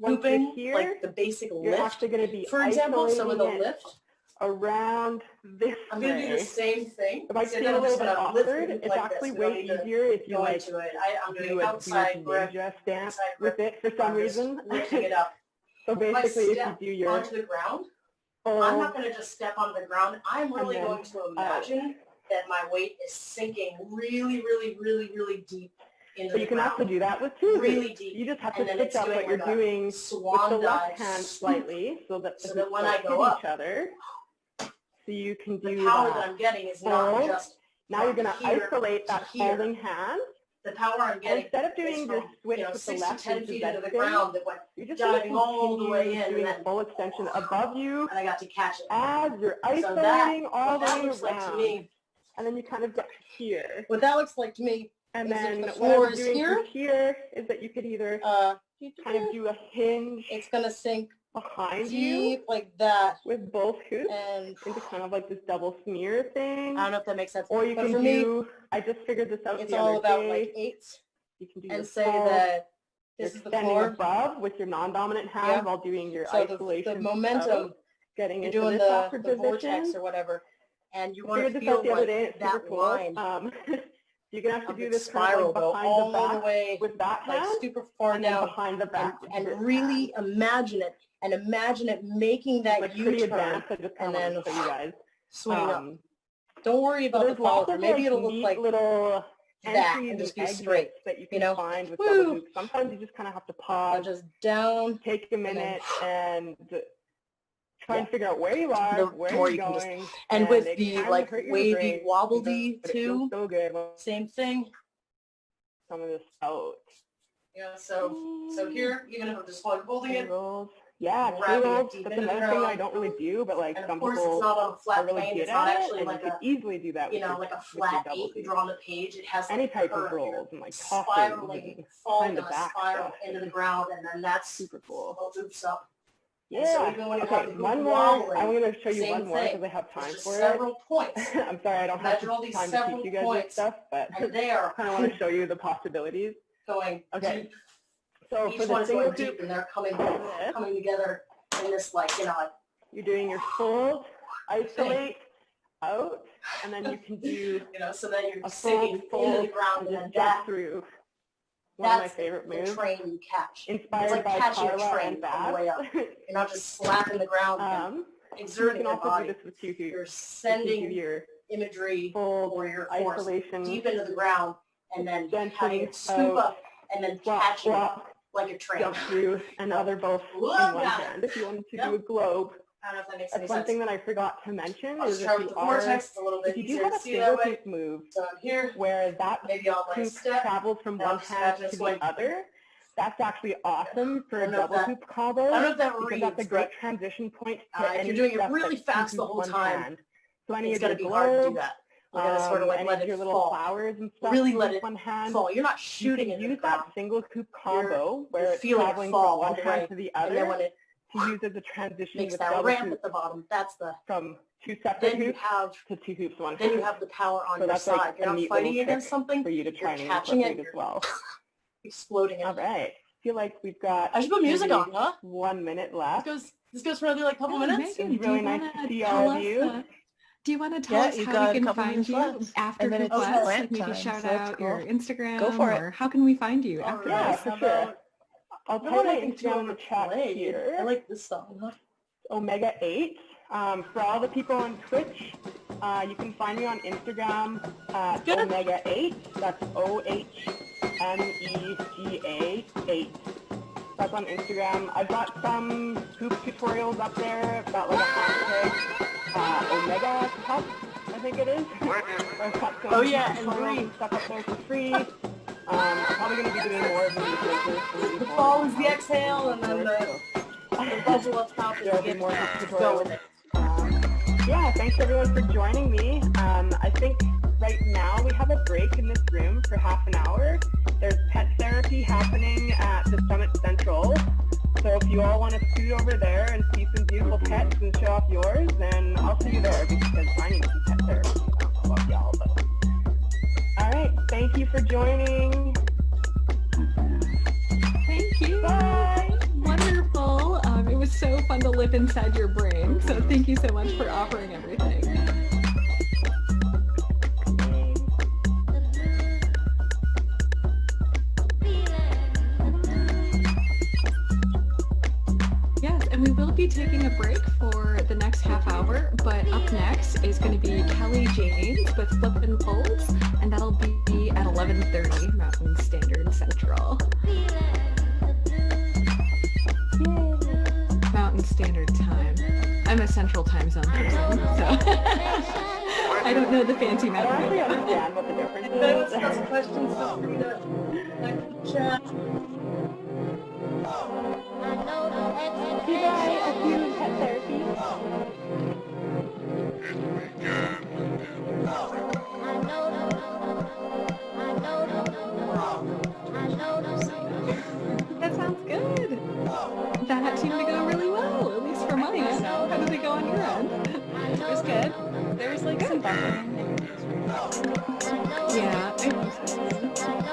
Speaker 2: hooping,
Speaker 1: here,
Speaker 2: like the basic
Speaker 1: you're
Speaker 2: lift.
Speaker 1: actually going to be
Speaker 2: for example, so with a lift,
Speaker 1: around this
Speaker 2: I'm going to do the same thing.
Speaker 1: If I feel a little bit awkward, it's actually way easier if you like
Speaker 2: I'm doing outside
Speaker 1: grip stance with it for some reason.
Speaker 2: Lifting it up.
Speaker 1: So basically, if you do your
Speaker 2: onto the ground, I'm not going to just step onto the ground. I'm really going to imagine that my weight is sinking really deep into
Speaker 1: so you can also do that with two.
Speaker 2: Really deep.
Speaker 1: You just have to switch up what you're doing with the left hand slightly, so that
Speaker 2: when I go up,
Speaker 1: each other. So you can do
Speaker 2: the power that I'm getting is not just.
Speaker 1: Now you're going to isolate that holding hand.
Speaker 2: The power I'm getting.
Speaker 1: Instead of doing your switch with the
Speaker 2: 6
Speaker 1: left,
Speaker 2: to 10 feet into the ground, that went
Speaker 1: you're just
Speaker 2: diving all the way in,
Speaker 1: doing a full extension above you.
Speaker 2: And I got to catch it.
Speaker 1: As you're isolating all the way around.
Speaker 2: Like to me,
Speaker 1: and then you kind of get here.
Speaker 2: What that looks like to me.
Speaker 1: And then
Speaker 2: the
Speaker 1: what
Speaker 2: floor
Speaker 1: I'm
Speaker 2: is
Speaker 1: doing
Speaker 2: here.
Speaker 1: Here is that you could either kind of do a hinge.
Speaker 2: It's gonna sink
Speaker 1: behind
Speaker 2: deep like that
Speaker 1: with both hoops
Speaker 2: and
Speaker 1: into kind of like this double smear thing.
Speaker 2: I don't know if that makes sense.
Speaker 1: Or you can do. I just figured this out.
Speaker 2: It's
Speaker 1: the
Speaker 2: all
Speaker 1: other
Speaker 2: about
Speaker 1: day.
Speaker 2: like eights.
Speaker 1: You can do
Speaker 2: and
Speaker 1: your
Speaker 2: say
Speaker 1: full,
Speaker 2: that this is the
Speaker 1: standing
Speaker 2: floor
Speaker 1: above with your non-dominant hand while doing your isolation.
Speaker 2: The momentum.
Speaker 1: Getting
Speaker 2: you're
Speaker 1: into
Speaker 2: doing
Speaker 1: this
Speaker 2: the vortex or whatever, and you want to feel like that
Speaker 1: cool.
Speaker 2: line.
Speaker 1: You're gonna have to do this
Speaker 2: spiral
Speaker 1: kind of like
Speaker 2: all
Speaker 1: behind the back
Speaker 2: the way
Speaker 1: with that hand,
Speaker 2: like super far
Speaker 1: and
Speaker 2: down
Speaker 1: behind the back,
Speaker 2: and really imagine it, and imagine it making that
Speaker 1: like
Speaker 2: U-turn,
Speaker 1: and then show you guys.
Speaker 2: Swing up. Don't worry about the follow through. Maybe it'll look like
Speaker 1: little
Speaker 2: that and just be straight.
Speaker 1: That you can find with double hoops. Sometimes you just kind of have to pause,
Speaker 2: just down,
Speaker 1: take a minute, and try and figure out where you are, where you're going.
Speaker 2: And with the like wavy, wobbly too,
Speaker 1: so good.
Speaker 2: Same thing.
Speaker 1: Some of this out.
Speaker 2: Yeah, so here, even if I'm just holding it.
Speaker 1: Yeah, K-rolls, that's another thing I don't really do, but like some people
Speaker 2: it's not on a flat
Speaker 1: are really
Speaker 2: plane.
Speaker 1: good
Speaker 2: It's not
Speaker 1: at
Speaker 2: actually
Speaker 1: it,
Speaker 2: like
Speaker 1: and you could easily do that.
Speaker 2: You know, like a flat 8 drawn on the page. It has
Speaker 1: any type of rolls and like
Speaker 2: spiraling, falling on a spiral into the ground, and then that's
Speaker 1: super cool.
Speaker 2: All oops up.
Speaker 1: Yeah.
Speaker 2: So even when you
Speaker 1: okay, one more. I'm going to show you one more because I have time for it.
Speaker 2: Several points.
Speaker 1: I'm sorry, I don't have time to teach you guys this stuff, but
Speaker 2: and they are
Speaker 1: I kind of want to show you the possibilities.
Speaker 2: going
Speaker 1: Okay.
Speaker 2: deep.
Speaker 1: So
Speaker 2: Each
Speaker 1: for the
Speaker 2: one's
Speaker 1: single
Speaker 2: going deep,
Speaker 1: hoop,
Speaker 2: and they're coming together in this, like, you know, like,
Speaker 1: you're doing your fold, isolate, out, and then you can do
Speaker 2: you know, so that you're
Speaker 1: a
Speaker 2: sinking
Speaker 1: fold,
Speaker 2: into the ground,
Speaker 1: and
Speaker 2: and then
Speaker 1: just jump
Speaker 2: that,
Speaker 1: through. One of my
Speaker 2: that's
Speaker 1: favorite
Speaker 2: the
Speaker 1: moves.
Speaker 2: train you catch.
Speaker 1: Inspired
Speaker 2: It's like
Speaker 1: by
Speaker 2: catching a
Speaker 1: Carla
Speaker 2: train
Speaker 1: and
Speaker 2: on
Speaker 1: Bab.
Speaker 2: the way up. You're not just slapping the ground and
Speaker 1: You
Speaker 2: exerting
Speaker 1: can
Speaker 2: your
Speaker 1: also
Speaker 2: body.
Speaker 1: do this with two hoops.
Speaker 2: You're
Speaker 1: You can do
Speaker 2: sending
Speaker 1: your
Speaker 2: imagery
Speaker 1: fold,
Speaker 2: or your force
Speaker 1: isolation,
Speaker 2: deep into the ground, and then having
Speaker 1: gently
Speaker 2: it scoop up and then catching it
Speaker 1: swap,
Speaker 2: like a train.
Speaker 1: jump through, and now they're both in one hand. If you wanted to do a globe,
Speaker 2: I don't know if that makes any
Speaker 1: that's one
Speaker 2: sense.
Speaker 1: thing that I forgot to mention
Speaker 2: I'll
Speaker 1: is
Speaker 2: just try with the vortex. It's a little bit
Speaker 1: if you do
Speaker 2: easier
Speaker 1: have
Speaker 2: to
Speaker 1: a
Speaker 2: see
Speaker 1: single
Speaker 2: that way.
Speaker 1: hoop move
Speaker 2: So I'm here,
Speaker 1: where that
Speaker 2: maybe on my
Speaker 1: hoop
Speaker 2: step.
Speaker 1: travels from
Speaker 2: Now
Speaker 1: one
Speaker 2: just
Speaker 1: hand
Speaker 2: imagine
Speaker 1: to
Speaker 2: it's
Speaker 1: the
Speaker 2: going.
Speaker 1: other, that's actually awesome for
Speaker 2: I
Speaker 1: a
Speaker 2: don't know if
Speaker 1: double
Speaker 2: that-
Speaker 1: hoop combo.
Speaker 2: I don't know if that
Speaker 1: because
Speaker 2: reads,
Speaker 1: that's a great
Speaker 2: but
Speaker 1: transition point to
Speaker 2: if
Speaker 1: any
Speaker 2: you're doing it
Speaker 1: step
Speaker 2: really
Speaker 1: that's two
Speaker 2: fast the
Speaker 1: hoops,
Speaker 2: whole
Speaker 1: one
Speaker 2: time,
Speaker 1: hand. So any
Speaker 2: it's
Speaker 1: of your
Speaker 2: going to be hard to do
Speaker 1: globes,
Speaker 2: that. We're going to sort of like
Speaker 1: any
Speaker 2: let
Speaker 1: of
Speaker 2: it
Speaker 1: your little
Speaker 2: fall.
Speaker 1: flowers and stuff,
Speaker 2: Really
Speaker 1: you
Speaker 2: let
Speaker 1: use
Speaker 2: it
Speaker 1: one hand.
Speaker 2: fall. You're not
Speaker 1: You
Speaker 2: shooting
Speaker 1: can
Speaker 2: into
Speaker 1: use
Speaker 2: the ground.
Speaker 1: that single hoop combo where
Speaker 2: You're
Speaker 1: it's
Speaker 2: feeling it
Speaker 1: traveling
Speaker 2: fall
Speaker 1: from
Speaker 2: all
Speaker 1: one
Speaker 2: the
Speaker 1: hand
Speaker 2: way.
Speaker 1: to the
Speaker 2: And then
Speaker 1: other
Speaker 2: when it
Speaker 1: to use as a transition
Speaker 2: makes
Speaker 1: with
Speaker 2: that
Speaker 1: double
Speaker 2: ramp
Speaker 1: hoops
Speaker 2: at the bottom, that's the,
Speaker 1: from two separate
Speaker 2: then you
Speaker 1: hoops
Speaker 2: have,
Speaker 1: to two hoops, one
Speaker 2: then you
Speaker 1: hand.
Speaker 2: have the power on
Speaker 1: So
Speaker 2: your
Speaker 1: that's
Speaker 2: side.
Speaker 1: like
Speaker 2: You're
Speaker 1: a
Speaker 2: not
Speaker 1: neat
Speaker 2: fighting
Speaker 1: little
Speaker 2: against
Speaker 1: trick
Speaker 2: something,
Speaker 1: for you to try
Speaker 2: you're
Speaker 1: and
Speaker 2: catching it,
Speaker 1: incorporate as well.
Speaker 2: exploding it.
Speaker 1: All right. I feel like we've got
Speaker 2: I should put music
Speaker 1: maybe
Speaker 2: on, huh?
Speaker 1: 1 minute left.
Speaker 2: This goes for another like couple minutes.
Speaker 3: Megan,
Speaker 1: It's really nice to see all of you.
Speaker 3: Do you want to tell us
Speaker 6: you
Speaker 3: how
Speaker 6: got
Speaker 3: we
Speaker 6: a
Speaker 3: can
Speaker 6: couple
Speaker 3: find
Speaker 6: minutes
Speaker 3: you
Speaker 6: left.
Speaker 3: after
Speaker 6: And then it's
Speaker 3: HoopWest?
Speaker 6: plant
Speaker 3: Like maybe
Speaker 6: time,
Speaker 3: shout
Speaker 6: so that's
Speaker 3: out your
Speaker 6: cool.
Speaker 3: Instagram,
Speaker 6: Go for it.
Speaker 3: or how can we find you
Speaker 2: All
Speaker 3: after
Speaker 1: Yeah,
Speaker 3: this?
Speaker 1: for sure. I'll
Speaker 2: You know
Speaker 1: type
Speaker 2: what
Speaker 1: my
Speaker 2: I can do
Speaker 1: Instagram in
Speaker 2: over
Speaker 1: the chat
Speaker 2: play?
Speaker 1: here.
Speaker 2: I like this song. Huh?
Speaker 1: Omega 8. For all the people on Twitch, you can find me on Instagram at Omega 8. That's OHMEGA 8. That's on Instagram. I've got some hoop tutorials up there. I've got like a hashtag Omega Cup, I think it is. I've got some
Speaker 2: and
Speaker 1: tutorials
Speaker 2: green.
Speaker 1: and stuff up there for free. I'm probably going to be doing more of them this winter.
Speaker 2: The fall is the exhale, and then the bubble up top is
Speaker 1: There'll
Speaker 2: the
Speaker 1: be more
Speaker 2: go
Speaker 1: tutorials.
Speaker 2: with it.
Speaker 1: Yeah, thanks everyone for joining me. I think right now we have a break in this room for half an hour. There's pet therapy happening at the Summit Central. So if you all want to scoot over there and see some beautiful pets and show off yours, then I'll see you there because I need some pet therapy. I don't know about y'all, but... All right, thank you for joining.
Speaker 3: Thank you.
Speaker 1: Bye.
Speaker 3: Wonderful. It was so fun to live inside your brain. So thank you so much for offering everything. Yes, and we will be taking a break for the next half hour, but up next is going to be Kelly James with Flip and Folds, and that'll be at 11:30 Mountain Standard Central. Mountain Standard Time. I'm a Central Time Zone person, so I don't know the fancy
Speaker 1: I don't
Speaker 3: mountain.
Speaker 1: really understand what the difference
Speaker 2: If anyone has
Speaker 1: is.
Speaker 2: questions, feel free to chat.
Speaker 1: See you guys. I'll see you in pet therapy.
Speaker 3: That sounds good. That seemed to go really well, at least for mine. How did it go on your end?
Speaker 6: It was good. There was like some buffering.
Speaker 3: Yeah, good.